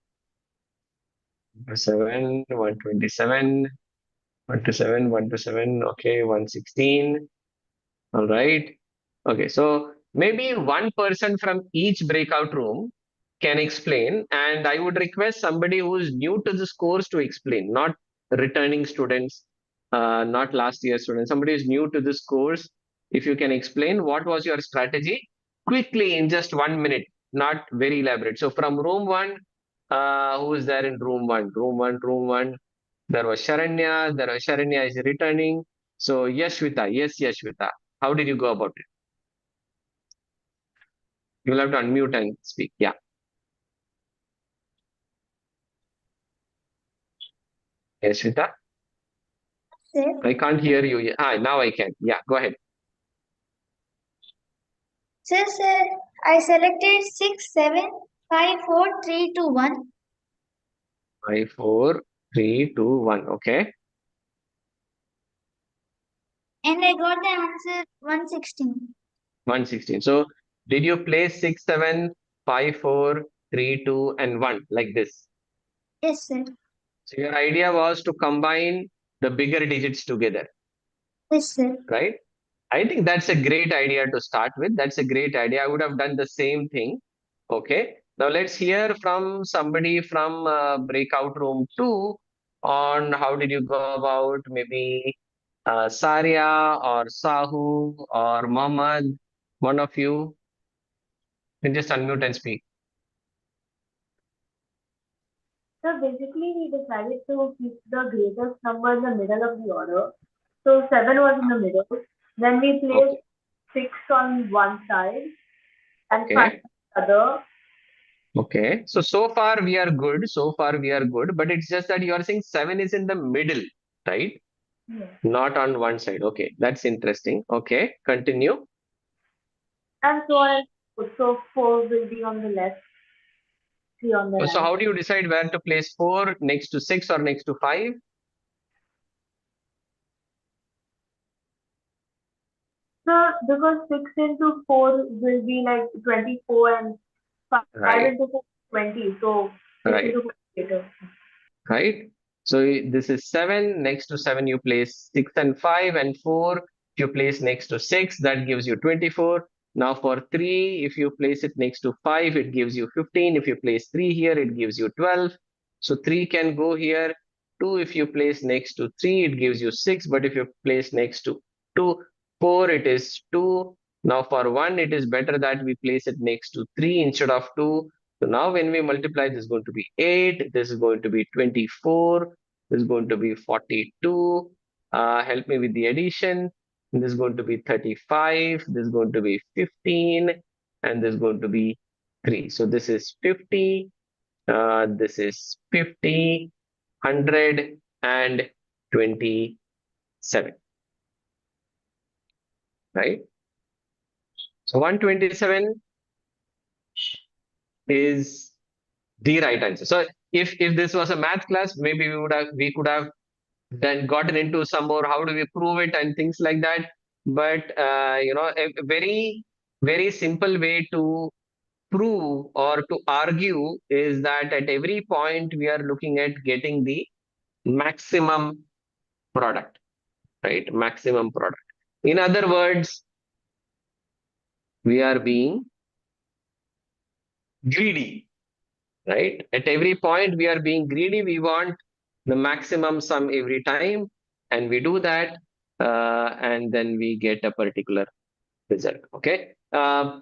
7, 127, 127, 127, okay, 116. All right. Okay, so maybe one person from each breakout room can explain, and I would request somebody who's new to this course to explain, not returning students, not last year students, somebody who's new to this course. If you can explain what was your strategy quickly in just 1 minute, not very elaborate. So from room one, who is there in room one? Room one. There was Sharanya. Sharanya is returning. So Yashvita, yes, Yashvita. How did you go about it? You'll have to unmute and speak. Yeah. Yashvita? Sir, I can't hear you. Now I can. Yeah, go ahead. sir, I selected 6, 7, 5, 4, 3, 2, 1. 5, 4, 3, 2, 1. Okay. And I got the answer 116. 116. So did you place 6, 7, 5, 4, 3, 2, and 1 like this? Yes, sir. So your idea was to combine the bigger digits together, Yes, sir. right? I think that's a great idea to start with. That's a great idea. I would have done the same thing. Okay. Now let's hear from somebody from breakout room 2 on how did you go about maybe Saria or Sahu or Mohammed, one of you. You can just unmute and speak. So basically, we decided to keep the greatest number in the middle of the order. So 7 was in the middle. Then we placed 6 on one side and 5 on the other. Okay. So far we are good. So far we are good. But it's just that you are saying 7 is in the middle, right? Yes. Not on one side. Okay. That's interesting. Okay. Continue. And so on. So 4 will be on the left, 3 on the right. So how do you decide where to place 4, next to 6 or next to 5? So because 6 into 4 will be like 24 and 5 Right. into 4 is 20. So 6 Right. into 4 is later. Right. So this is 7. Next to 7 you place 6 and 5, and 4 if you place next to 6, that gives you 24. Now for 3, if you place it next to 5, it gives you 15. If you place 3 here, it gives you 12. So 3 can go here. 2, if you place next to 3, it gives you 6. But if you place next to 4, it is 2. Now for 1, it is better that we place it next to 3 instead of 2. So now when we multiply, this is going to be 8, this is going to be 24, this is going to be 42. Help me with the addition. This is going to be 35, this is going to be 15, and this is going to be 3. So this is 50, this is 50, 100, and 27. Right? So 127 is the right answer. So if this was a math class, maybe we could have then gotten into some more how do we prove it and things like that. but a very, very simple way to prove or to argue is that at every point we are looking at getting the maximum product, right? Maximum product. In other words, we are being greedy, right? At every point, we are being greedy. We want the maximum sum every time, and we do that, and then we get a particular result. Okay.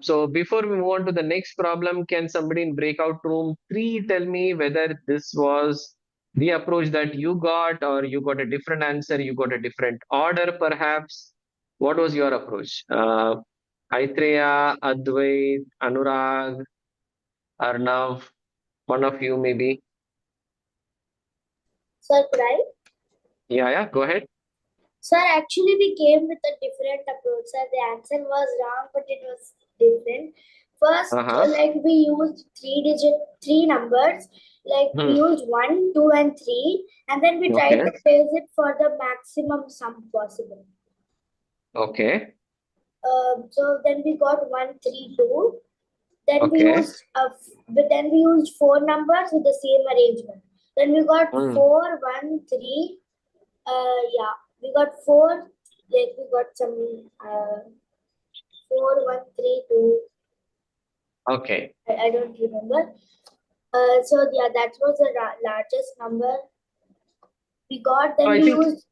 So before we move on to the next problem, can somebody in breakout room 3 tell me whether this was the approach that you got, or you got a different answer, you got a different order, perhaps? What was your approach? Aitreya, Advait, Anurag, Arnav, one of you maybe. Sir, right? Yeah, go ahead. Sir, actually we came with a different approach. Sir, the answer was wrong, but it was different. First, like we used three numbers. Like we used 1, 2, and 3, and then we tried to place it for the maximum sum possible. Okay. So then we got 1, 3, 2. Then we used then we used 4 numbers with the same arrangement. Then we got 4, 1, 3. Yeah, we got 4. Like we got some 4, 1, 3, 2. Okay. I don't remember. So yeah, that was the largest number we got. Then we used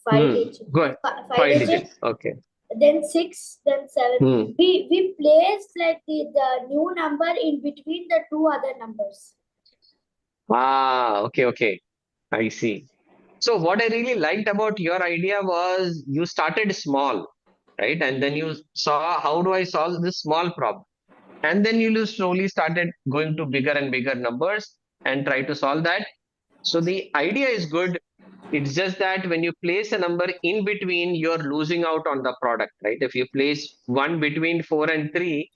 5 digits. Go ahead. 5 digits. Okay. Then 6, then 7. We placed like the new number in between the two other numbers. Okay. I see. So what I really liked about your idea was you started small, right? And then you saw, how do I solve this small problem? And then you slowly started going to bigger and bigger numbers and try to solve that. So the idea is good. It's just that when you place a number in between, you're losing out on the product, right? If you place 1 between 4 and 3,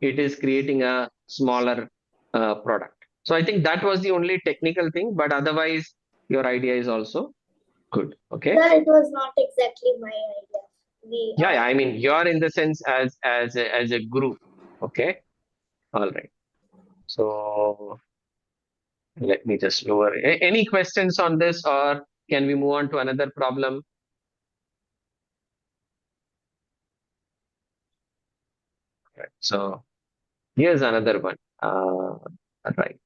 it is creating a smaller product. So I think that was the only technical thing, but otherwise your idea is also good. Okay. Sir, it was not exactly my idea. Yeah. I mean, you're in the sense as a group. Okay. All right. So let me just lower. Any questions on this, or can we move on to another problem? Right. So here's another one. Right.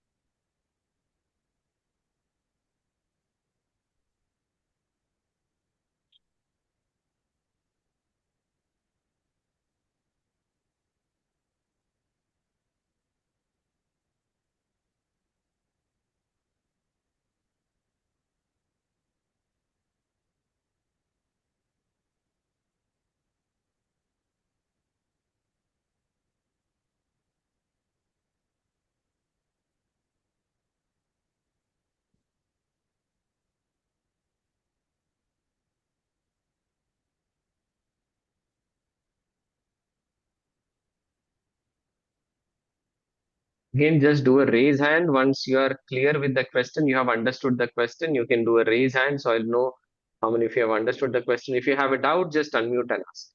Again, just do a raise hand. Once you are clear with the question, you have understood the question, you can do a raise hand so I'll know how many of you have understood the question. If you have a doubt, just unmute and ask.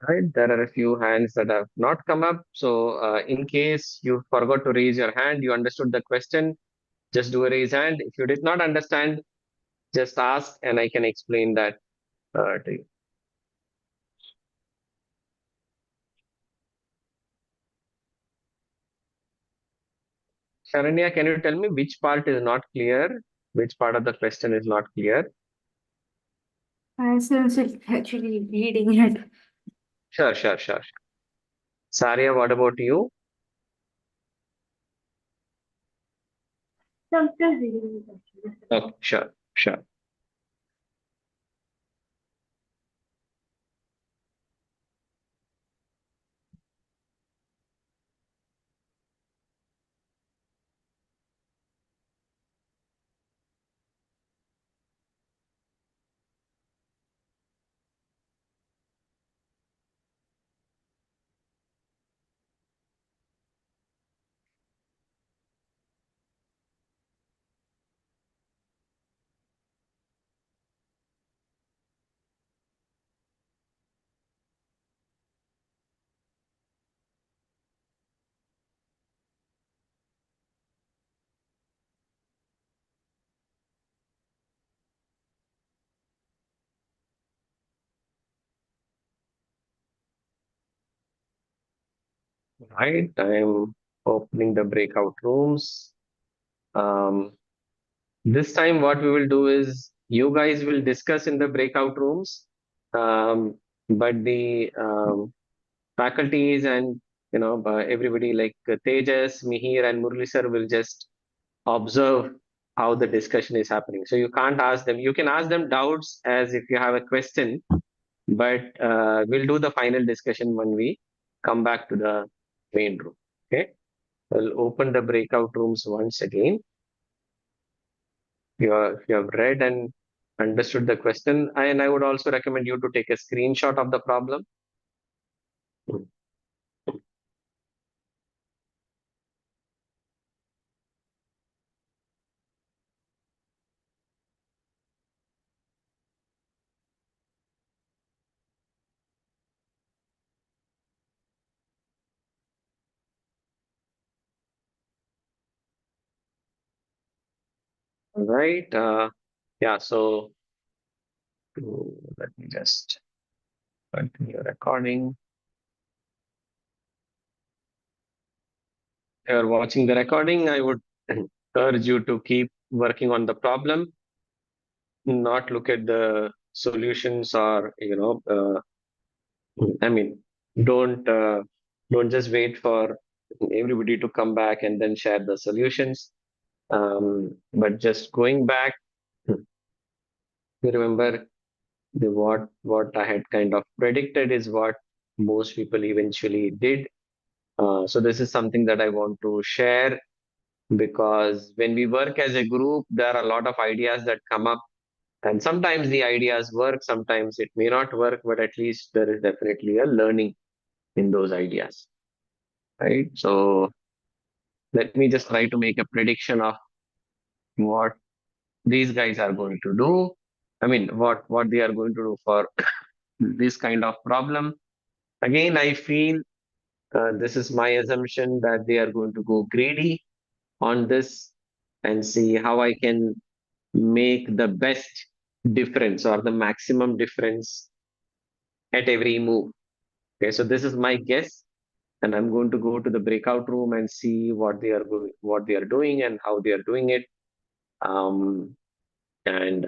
Right, there are a few hands that have not come up. So in case you forgot to raise your hand, you understood the question, just do a raise hand. If you did not understand, just ask and I can explain that to you. Sharanya, can you tell me which part is not clear? Which part of the question is not clear? I still actually reading it. Sure. Saria, what about you? So I'm still reading it actually. Okay, sure. Right, I'm opening the breakout rooms. This time, what we will do is you guys will discuss in the breakout rooms, but the faculties and everybody like Tejas, Mihir, and Murli sir will just observe how the discussion is happening. So you can't ask them. You can ask them doubts as if you have a question, but we'll do the final discussion when we come back to the main room. Okay, I'll open the breakout rooms once again. You have read and understood the question, and I would also recommend you to take a screenshot of the problem. All right. Yeah. So let me just continue recording. If you're watching the recording, I would urge you to keep working on the problem, not look at the solutions or I mean, don't don't just wait for everybody to come back and then share the solutions. But just going back, you remember what I had kind of predicted is what most people eventually did. So this is something that I want to share because when we work as a group, there are a lot of ideas that come up, and sometimes the ideas work, sometimes it may not work, but at least there is definitely a learning in those ideas, right? So let me just try to make a prediction of what these guys are going to do. I mean, what they are going to do for this kind of problem. Again, I feel this is my assumption that they are going to go greedy on this and see how I can make the best difference or the maximum difference at every move. Okay, so this is my guess, and I'm going to go to the breakout room and see what they are doing and how they are doing it. And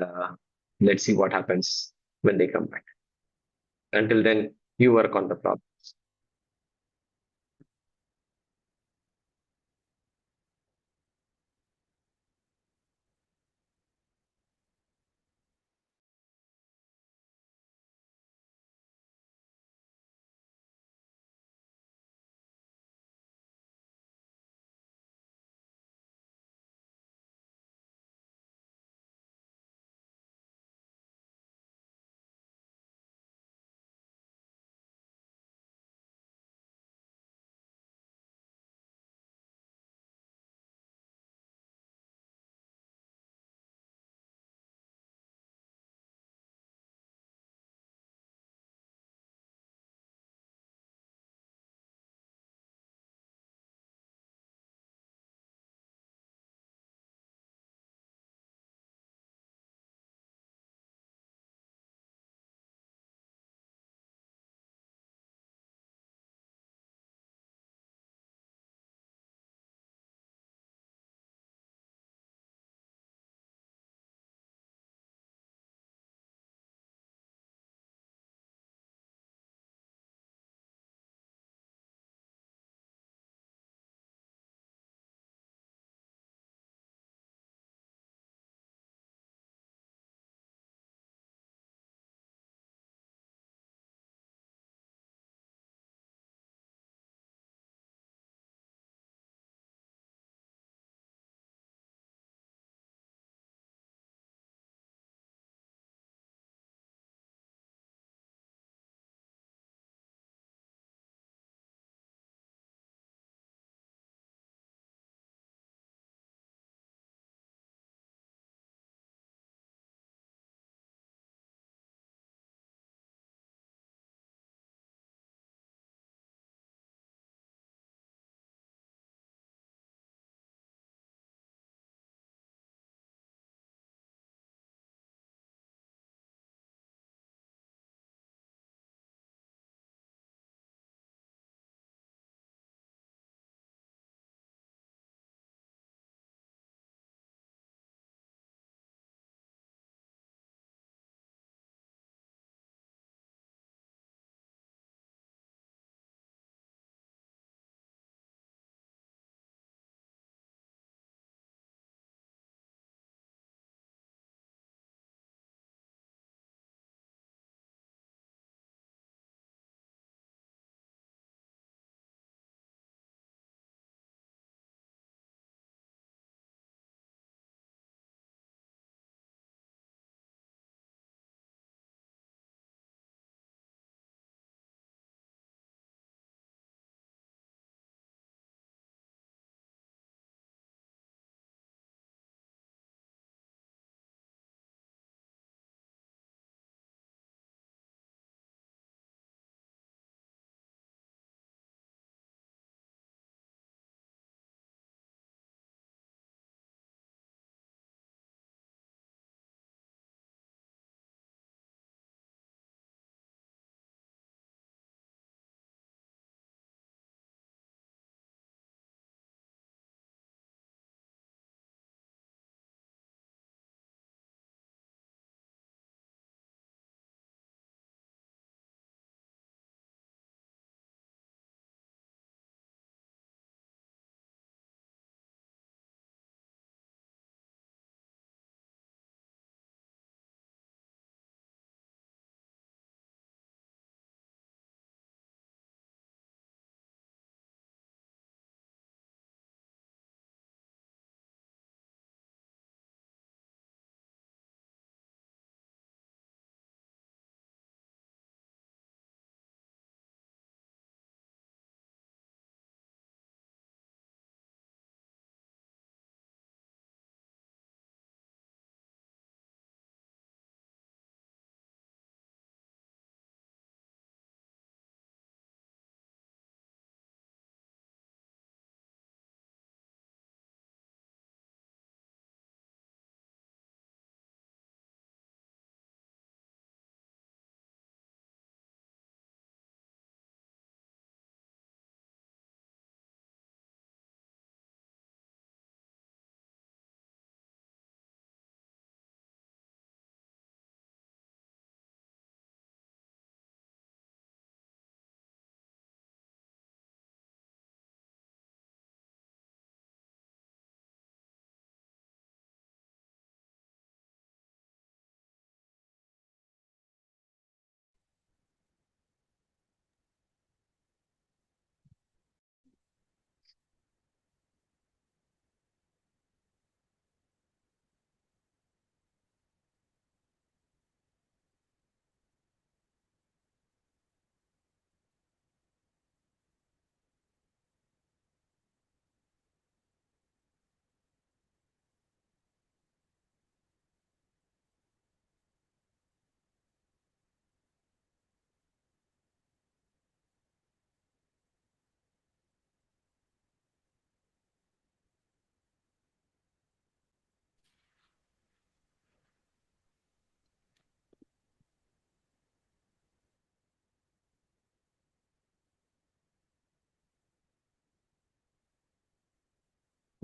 let's see what happens when they come back. Until then, you work on the problem.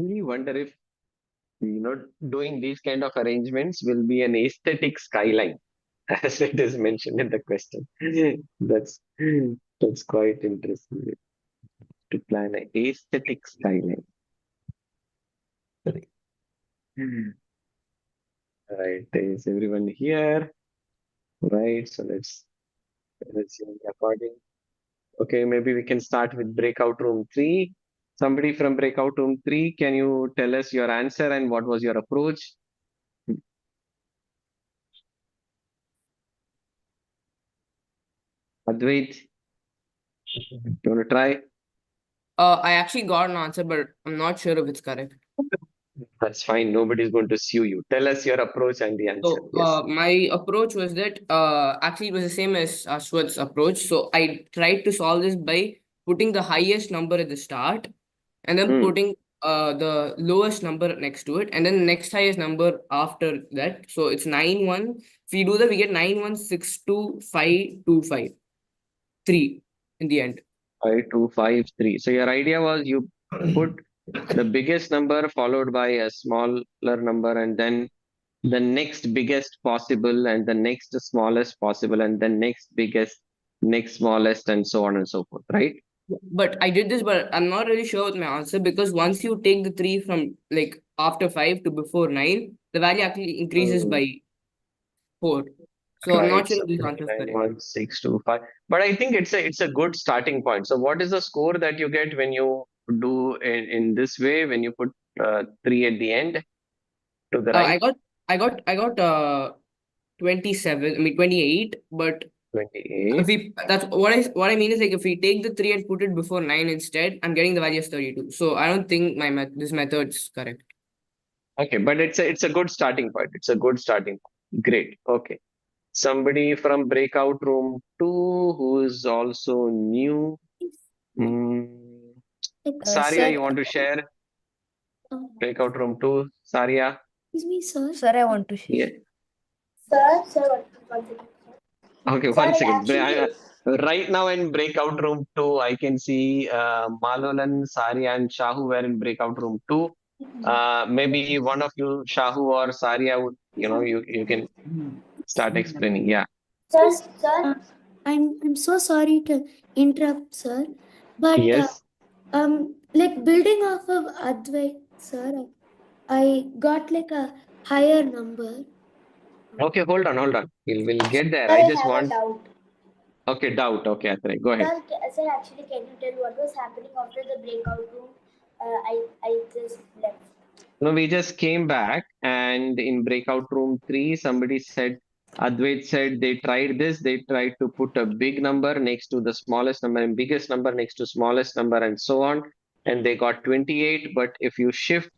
actually wonder if, doing these kind of arrangements will be an aesthetic skyline, as it is mentioned in the question. That's that's quite interesting to plan an aesthetic skyline. Sorry. Right, is everyone here? Right, so let's see the recording. Okay, maybe we can start with breakout room 3. Somebody from breakout room 3, can you tell us your answer and what was your approach? Advait, you want to try? I actually got an answer, but I'm not sure if it's correct. That's fine. Nobody's going to sue you. Tell us your approach and the answer. So, Yes. my approach was that actually it was the same as Ashwath's approach. So I tried to solve this by putting the highest number at the start and then putting the lowest number next to it, and then the next highest number after that. So it's 9 1. If we do that, we get 9 1 6 2 5 2 5 3 in the end. 5 2 5 3. So your idea was you put the biggest number followed by a smaller number, and then the next biggest possible, and the next smallest possible, and the next biggest, next smallest, and so on and so forth. Right? But I did this, but I'm not really sure with my answer, because once you take the 3 from like after 5 to before 9, the value actually increases by 4. So I'm Right. not sure So if this answer is 9 correct. 1 6 2 5. But I think it's a good starting point. So what is the score that you get when you do in this way, when you put 3 at the end to the right? I got 27. I mean 28. But 28. that's what I mean is, like, if we take the 3 and put it before 9 instead, I'm getting the value of 32. So I don't think this method's correct. Okay, but it's a good starting point. It's a good starting point. Great. Okay. Somebody from breakout room 2 who is also new. Saria, Sir, you want to share? Breakout room 2, Saria. Excuse me, sir. sir, I want to share. Yeah. Sir, one second. Okay, Sir, one I second. actually, Right now in breakout room 2, I can see Malolan, Saria, and Shahu were in breakout room 2. Maybe one of you, Shahu or Saria, would you can start explaining. Yeah. sir, I'm so sorry to interrupt, sir, but Yes. like building off of Advait, sir, I got like a higher number. Okay, hold on. We'll get there. Sir, I I just have a want. doubt. Okay, doubt. Okay, Athray, go ahead. Sir, actually, can you tell what was happening after the breakout room? I just left. No, we just came back, and in breakout room 3, somebody said, Advait said they tried this. They tried to put a big number next to the smallest number and biggest number next to smallest number, and so on. And they got 28. But if you shift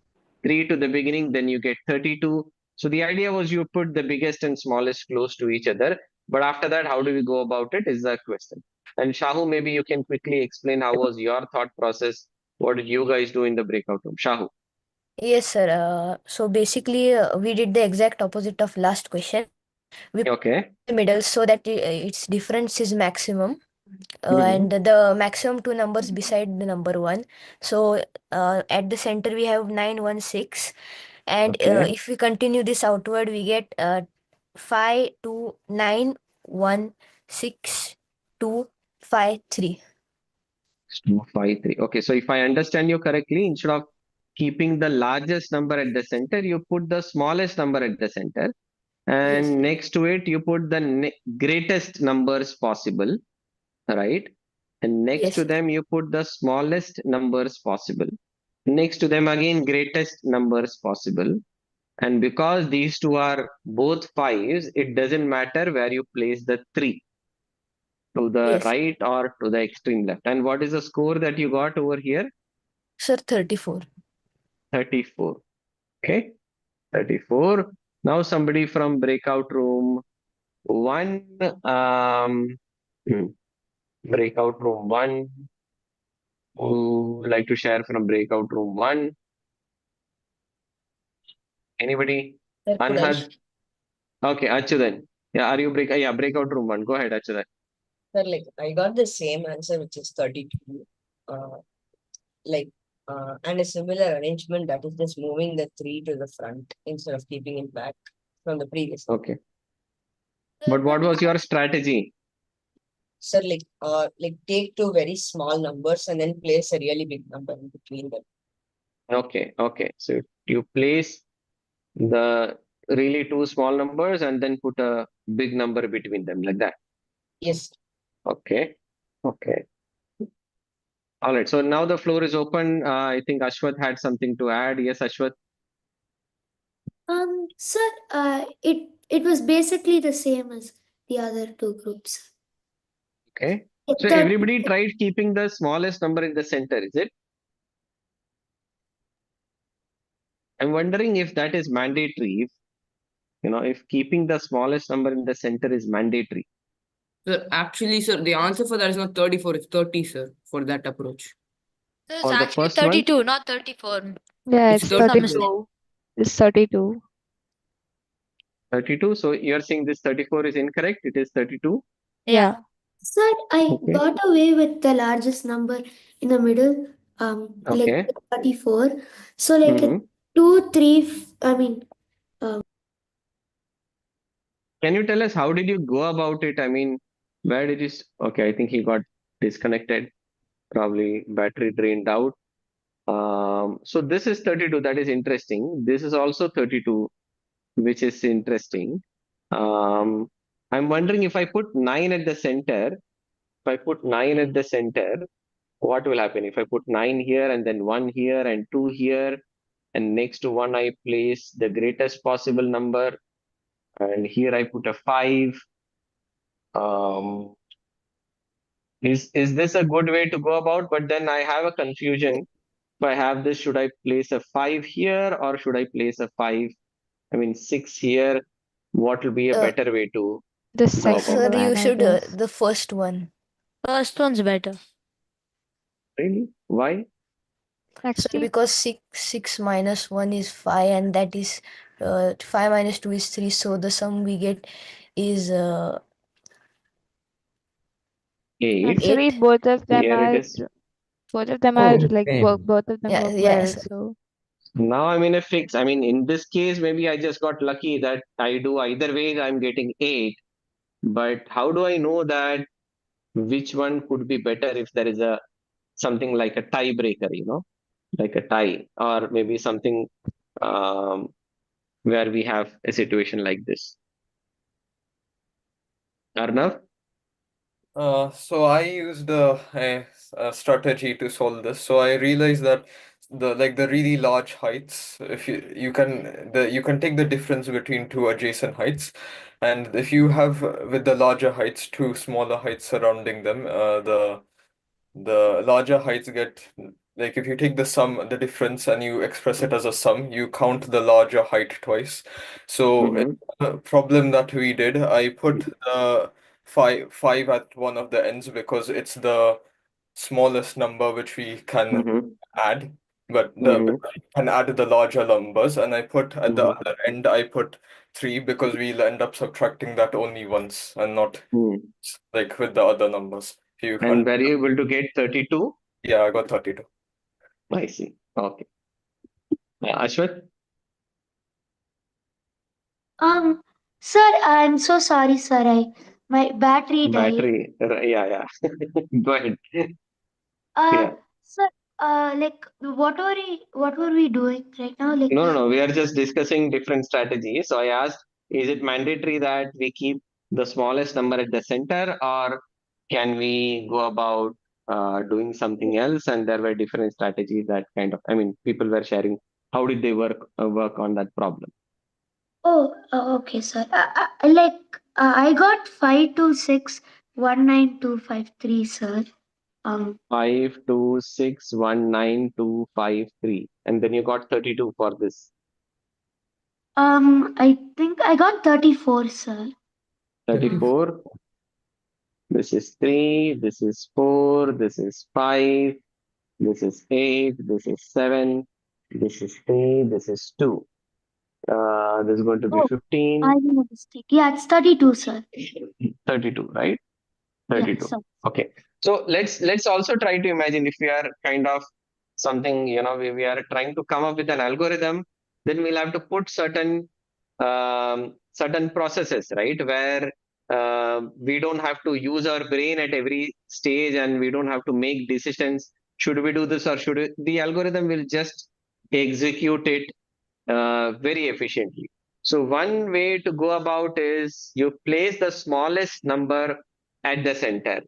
3 to the beginning, then you get 32. So the idea was you put the biggest and smallest close to each other. But after that, how do we go about it is the question. And Shahu, maybe you can quickly explain how was your thought process. What did you guys do in the breakout room? Shahu. Yes, sir. So basically, we did the exact opposite of last question. We put Okay. the middle so that its difference is maximum, Mhm. and the maximum 2 numbers beside the number 1. So at the center we have 916, and Okay. if we continue this outward, we get 5 2 9 1 6 2 5 3. 2, 5, 3. Okay, so if I understand you correctly, instead of keeping the largest number at the center, you put the smallest number at the center, and Yes. next to it, you put the greatest numbers possible, right? And next Yes. to them, you put the smallest numbers possible. Next to them, again, greatest numbers possible. And because these two are both fives, it doesn't matter where you place the 3, to the Yes. right or to the extreme left. And what is the score that you got over here? Sir, 34. 34. Okay, 34. Now somebody from breakout room 1, breakout room 1, who would like to share from breakout room 1? Anybody? Sir, could I? Anhad? Okay, Achudan. Yeah, are you breakout room 1? Go ahead, Achudan. Sir, like I got the same answer, which is 32. Like and a similar arrangement, that is just moving the 3 to the front instead of keeping it back from the previous. Okay. But what was your strategy? Sir, like take two very small numbers and then place a really big number in between them. Okay. Okay. So you place the really two small numbers and then put a big number between them like that. Yes. Okay. Okay. All right. So now the floor is open. I think Ashwath had something to add. Yes, Ashwath. Sir, it was basically the same as the other two groups. Okay. So everybody tried keeping the smallest number in the center, is it? I'm wondering if that is mandatory. If keeping the smallest number in the center is mandatory. Sir, actually, sir, the answer for that is not 34, it's 30, sir, for that approach. So it's For the actually first one? 32, not 34. Yeah, It's it's 32. 32. It's 32. 32. So you're saying this 34 is incorrect. It is 32. Yeah. Sir, I Okay. got away with the largest number in the middle, like Okay. 34. So like Mhm. 2, 3, I mean, Can you tell us how did you go about it? I mean, where did you? Okay, I think he got disconnected. Probably battery drained out. So this is 32. That is interesting. This is also 32, which is interesting. I'm wondering if I put 9 at the center. If I put 9 at the center, what will happen? If I put 9 here and then 1 here and 2 here, and next to 1 I place the greatest possible number, and here I put a 5. Um, is this a good way to go about? But then I have a confusion. If I have this, should I place a 5 here or should I place a 5? I mean, 6 here. What will be a Uh, better way to The go second about Sir, it? you one, I should guess. the first one. First one's better. Really? Why? Sir, Actually, because 6 minus 1 is 5, and that is 5 minus 2 is 3. So the sum we get is 8. actually 8. both of them Here it are is. Oh, like same. both of them Yeah, work yeah. well. So Now I'm in a fix. I mean, in this case, maybe I just got lucky that I do either way, I'm getting 8. But how do I know that which one could be better if there is a something like a tiebreaker, like a tie, or maybe something um, where we have a situation like this? Arnav? So I used a strategy to solve this. So I realized that the really large heights, if you can take the difference between two adjacent heights, and if you have with the larger heights two smaller heights surrounding them, the larger heights get, like, if you take the difference and you express it as a sum, you count the larger height twice. So in the problem that we did, I put five at one of the ends because it's the smallest number which we can add, but you can add the larger numbers, and I put at the other end, I put 3 because we'll end up subtracting that only once and not like with the other numbers. You can. And were you able to get 32? Yeah, I got 32. I see. Okay. Ashwath? sir, I'm so sorry, sir. My battery died. Battery. Yeah. Go ahead. Uh, Yeah. sir, like what were we doing right now? Like, No. We are just discussing different strategies. So I asked, is it mandatory that we keep the smallest number at the center, or can we go about doing something else? And there were different strategies that people were sharing. How did they work on that problem? okay, sir. I got 52619,253, sir. 52619,253, and then you got 32 for this. I think I got 34, sir. 34. This is 3. This is 4. This is 5. This is 8. This is 7. This is 3. This is 2. This is going to be 15. I made a mistake. Yeah, it's 32, sir. 32, right? Yeah, 32. sir. Okay. So let's also try to imagine if we are kind of something, we are trying to come up with an algorithm, then we'll have to put certain processes, right? Where we don't have to use our brain at every stage and we don't have to make decisions. Should we do this or should we? The algorithm will just execute it very efficiently. So one way to go about is you place the smallest number at the center,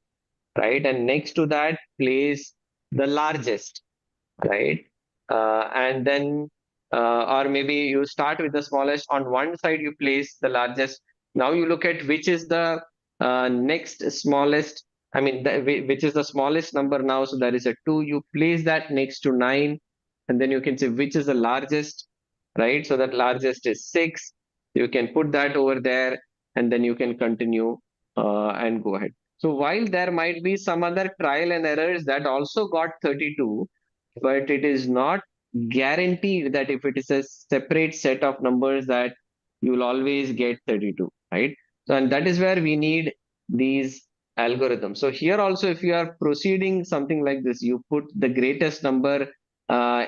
right? And next to that, place the largest, right? And then, or maybe you start with the smallest. On one side, you place the largest. Now you look at which is the next smallest. I mean, which is the smallest number now. So there is a 2. You place that next to 9. And then you can say which is the largest, right? So that largest is 6. You can put that over there and then you can continue and go ahead. So while there might be some other trial and errors that also got 32, but it is not guaranteed that if it is a separate set of numbers that you will always get 32, right? So, and that is where we need these algorithms. So here also, if you are proceeding something like this, you put the greatest number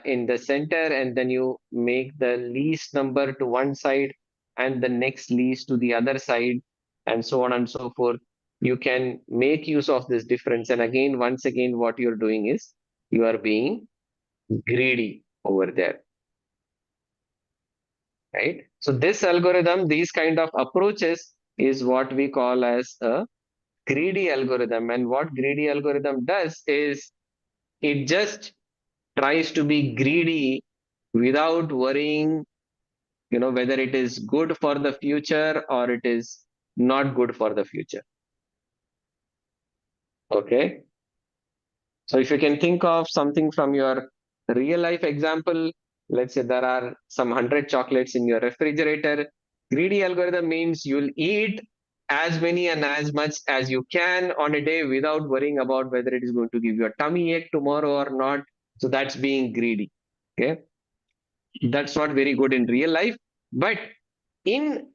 in the center and then you make the least number to one side and the next least to the other side and so on and so forth. You can make use of this difference. And again, once again, what you're doing is you are being greedy over there, right? So this algorithm, these kind of approaches is what we call as a greedy algorithm. And what greedy algorithm does is it just tries to be greedy without worrying, whether it is good for the future or it is not good for the future. Okay. So if you can think of something from your real life example, let's say there are some 100 chocolates in your refrigerator. Greedy algorithm means you'll eat as many and as much as you can on a day without worrying about whether it is going to give you a tummy ache tomorrow or not. So that's being greedy. Okay. That's not very good in real life. But in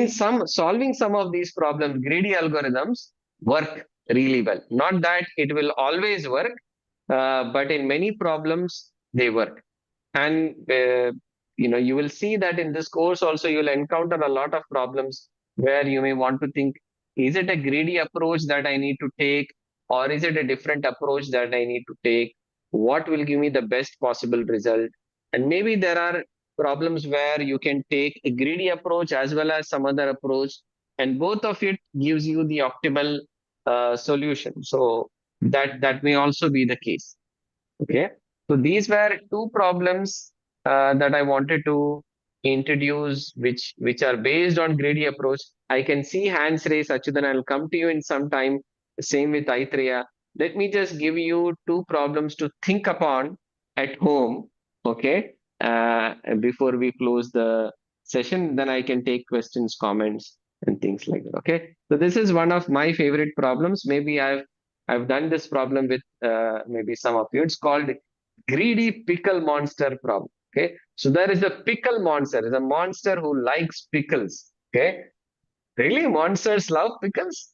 some solving some of these problems, greedy algorithms work really well. Not that it will always work, but in many problems they work. And you will see that in this course also you will encounter a lot of problems where you may want to think, is it a greedy approach that I need to take, or is it a different approach that I need to take? What will give me the best possible result? And maybe there are problems where you can take a greedy approach as well as some other approach, and both of it gives you the optimal solution. So that may also be the case. Okay. So these were two problems that I wanted to introduce, which are based on greedy approach. I can see hands raised, Achudan. I'll come to you in some time. Same with Aitreya. Let me just give you two problems to think upon at home. Okay. Before we close the session, then I can take questions, comments, and things like that. Okay. So this is one of my favorite problems. Maybe I've done this problem with maybe some of you. It's called greedy pickle monster problem. Okay. So there is a pickle monster. There's a monster who likes pickles. Okay. Really? Monsters love pickles?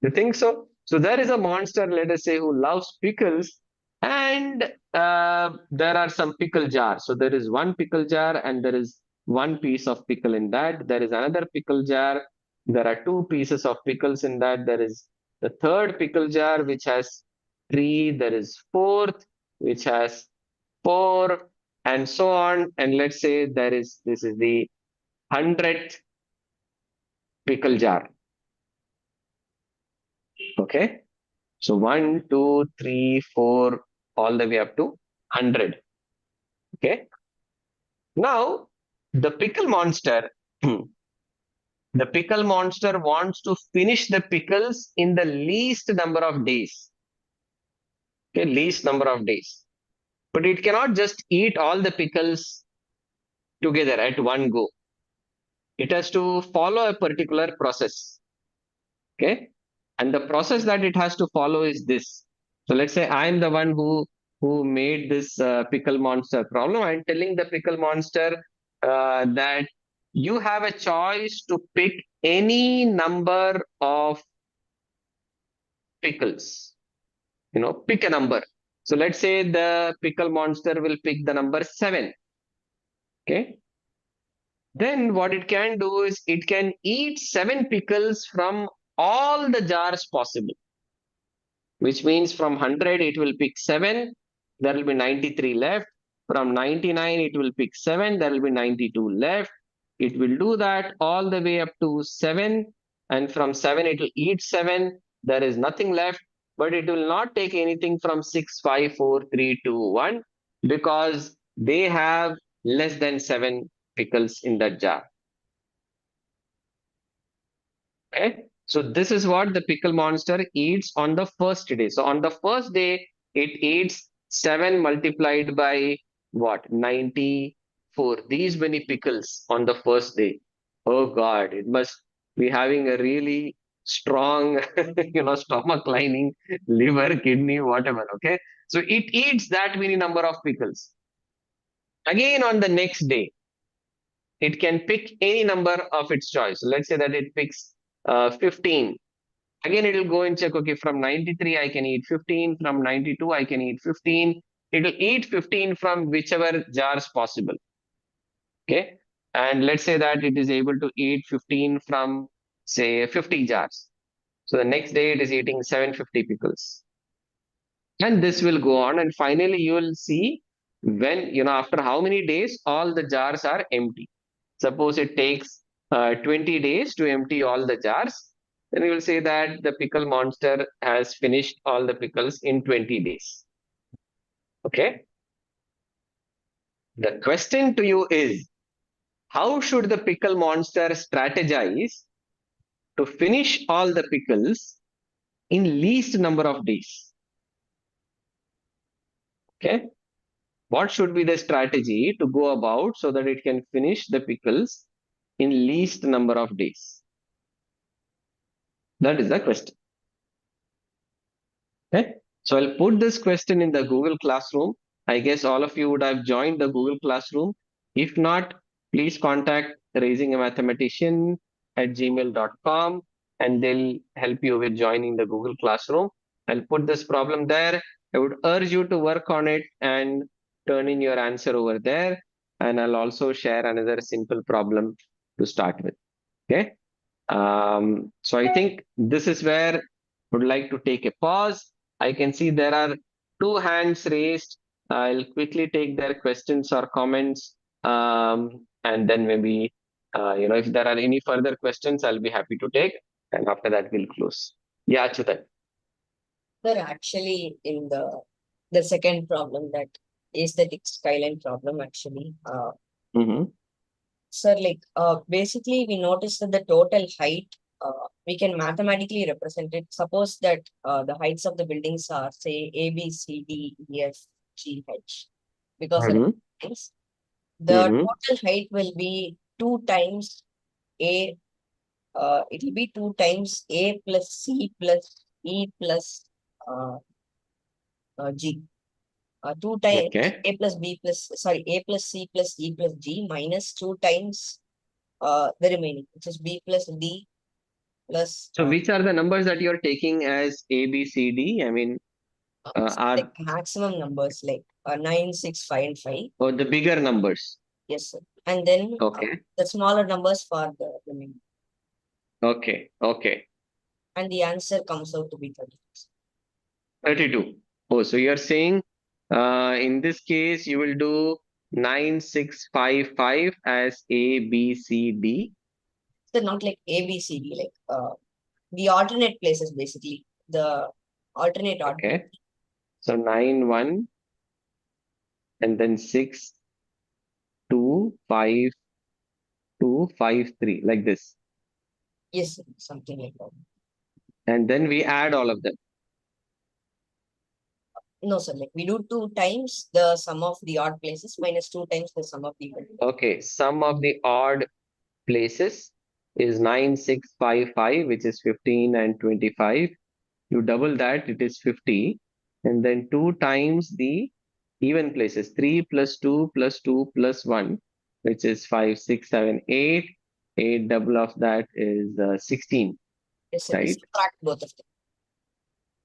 You think so? So there is a monster, let us say, who loves pickles, and there are some pickle jars. So there is one pickle jar and there is one piece of pickle in that. There is another pickle jar. There are two pieces of pickles in that. There is the third pickle jar which has 3. There is fourth which has 4, and so on. And let's say this is the 100th pickle jar. Okay. So 1, 2, 3, 4, all the way up to 100. Okay. Now, the pickle monster, the pickle monster wants to finish the pickles in the least number of days. Okay, least number of days. But it cannot just eat all the pickles together at one go. It has to follow a particular process. Okay. And the process that it has to follow is this. So let's say I'm the one who made this pickle monster problem. I'm telling the pickle monster that you have a choice to pick any number of pickles. Pick a number. So let's say the pickle monster will pick the number 7. Okay. Then what it can do is it can eat 7 pickles from all the jars possible, which means from 100 it will pick 7, there will be 93 left. From 99 it will pick 7, there will be 92 left. It will do that all the way up to 7, and from 7 it will eat 7, there is nothing left, but it will not take anything from 6, 5, 4, 3, 2, 1, because they have less than 7 pickles in that jar. Okay. So this is what the pickle monster eats on the first day. So on the first day, it eats 7 multiplied by what? 94. These many pickles on the first day. Oh God, it must be having a really strong, stomach lining, liver, kidney, whatever. Okay. So it eats that many number of pickles. Again, on the next day, it can pick any number of its choice. So let's say that it picks 15. Again, it will go and check, okay, from 93, I can eat 15. From 92, I can eat 15. It will eat 15 from whichever jars possible. Okay. And let's say that it is able to eat 15 from, say, 50 jars. So the next day, it is eating 750 pickles. And this will go on. And finally, you will see when, after how many days, all the jars are empty. Suppose it takes 20 days to empty all the jars, then you will say that the pickle monster has finished all the pickles in 20 days. Okay. The question to you is, how should the pickle monster strategize to finish all the pickles in least number of days? Okay. What should be the strategy to go about so that it can finish the pickles in least number of days? That is the question. Okay. So I'll put this question in the Google Classroom. I guess all of you would have joined the Google Classroom. If not, please contact raisingaMathematician@gmail.com and they'll help you with joining the Google Classroom. I'll put this problem there. I would urge you to work on it and turn in your answer over there. And I'll also share another simple problem to start with. Okay. So I think this is where I would like to take a pause. I can see there are 2 hands raised. I'll quickly take their questions or comments. And then maybe, if there are any further questions, I'll be happy to take. And after that, we'll close. Yeah, Chutan. Sir, actually, in the second problem, that aesthetic skyline problem, actually, sir, basically, we noticed that the total height, we can mathematically represent it. Suppose that the heights of the buildings are, say, A, B, C, D, E, F, G, H. Because of things, the total height will be 2 times A. It will be 2 times A plus C plus E plus G. 2 times A plus B plus, sorry, A plus C plus E plus G minus 2 times the remaining, which is B plus D plus. So which are the numbers that you're taking as A, B, C, D? I mean, are like maximum numbers like 9, 6, 5, and 5. Oh, the bigger numbers. Yes, sir. And then the smaller numbers for the remaining. Okay. And the answer comes out to be 32. 32. Oh, so you're saying in this case, you will do 9, 6, 5, 5 as A, B, C, D. So not like A, B, C, D, like the alternate places, basically. The alternate order. Okay. So 9, 1, and then 6, 2, 5, 2, 5, 3, like this. Yes, something like that. And then we add all of them. No, sir. Like we do 2 times the sum of the odd places minus 2 times the sum of the even. Okay. Sum of the odd places is 9, 6, 5, 5, which is 15 and 25. You double that, it is 50. And then 2 times the even places, 3 plus 2 plus 2 plus 1, which is 5, 6, 7, 8. 8 double of that is 16. Yes, sir. Right? Subtract both of them.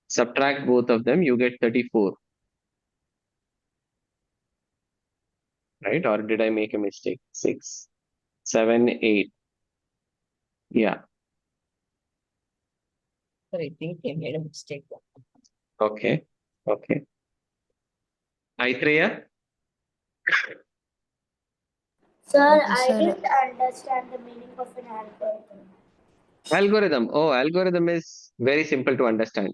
Subtract both of them, you get 34. right? Or did I make a mistake? 6, 7, 8. Yeah. Sir, I think I made a mistake. Okay. Okay. Aitreya? Sir, Okay, I sir. didn't understand the meaning of an algorithm. Algorithm. Oh, algorithm is very simple to understand.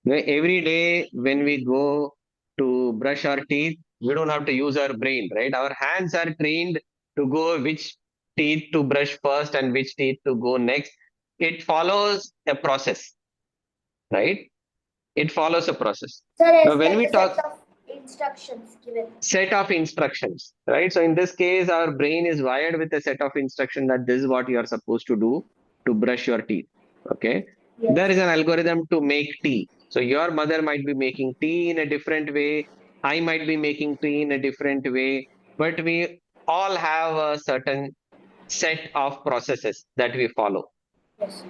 Every day when we go to brush our teeth, we don't have to use our brain, right? Our hands are trained to go which teeth to brush first and which teeth to go next. It follows a process, right? It follows a process. Sir, Now, it's when like we a set talk of instructions given. set of instructions, right? So in this case, our brain is wired with a set of instructions that this is what you are supposed to do to brush your teeth. Okay. Yes. There is an algorithm to make tea. So your mother might be making tea in a different way. I might be making tea in a different way, but we all have a certain set of processes that we follow, Yes.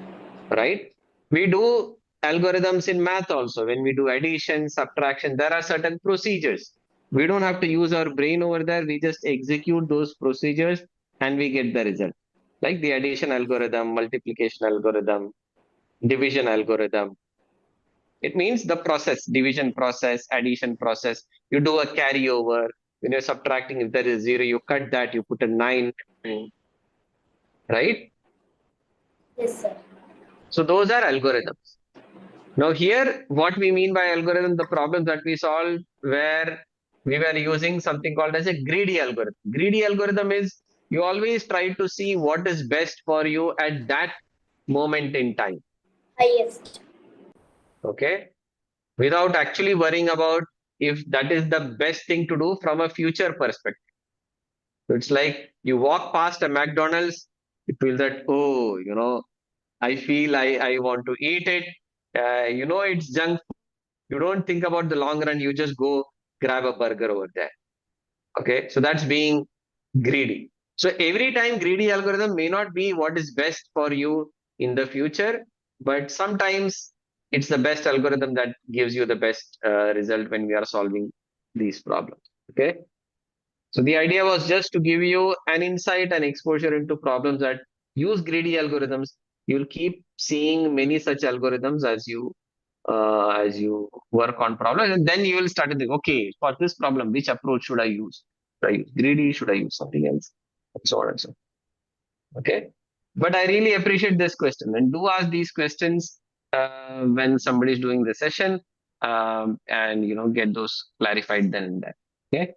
right? We do algorithms in math also. When we do addition, subtraction, there are certain procedures. We don't have to use our brain over there. We just execute those procedures and we get the result. Like the addition algorithm, multiplication algorithm, division algorithm. It means the process, division process, addition process. You do a carryover. When you're subtracting, if there is 0, you cut that, you put a 9, right? Yes, sir. So those are algorithms. Now here, what we mean by algorithm, the problems that we solved where we were using something called as a greedy algorithm. Greedy algorithm is you always try to see what is best for you at that moment in time. Highest. Okay. Without actually worrying about if that is the best thing to do from a future perspective. So it's like you walk past a McDonald's, you feel that, oh, I feel I want to eat it. It's junk. You don't think about the long run. You just go grab a burger over there. Okay. So that's being greedy. So every time greedy algorithm may not be what is best for you in the future, but sometimes it's the best algorithm that gives you the best result when we are solving these problems. Okay. So the idea was just to give you an insight and exposure into problems that use greedy algorithms. You'll keep seeing many such algorithms as you work on problems, and then you will start to think, okay, for this problem, which approach should I use? Should I use greedy? Should I use something else? And so on and so on. Okay. But I really appreciate this question, and do ask these questions when somebody is doing the session, and get those clarified then and there. Okay.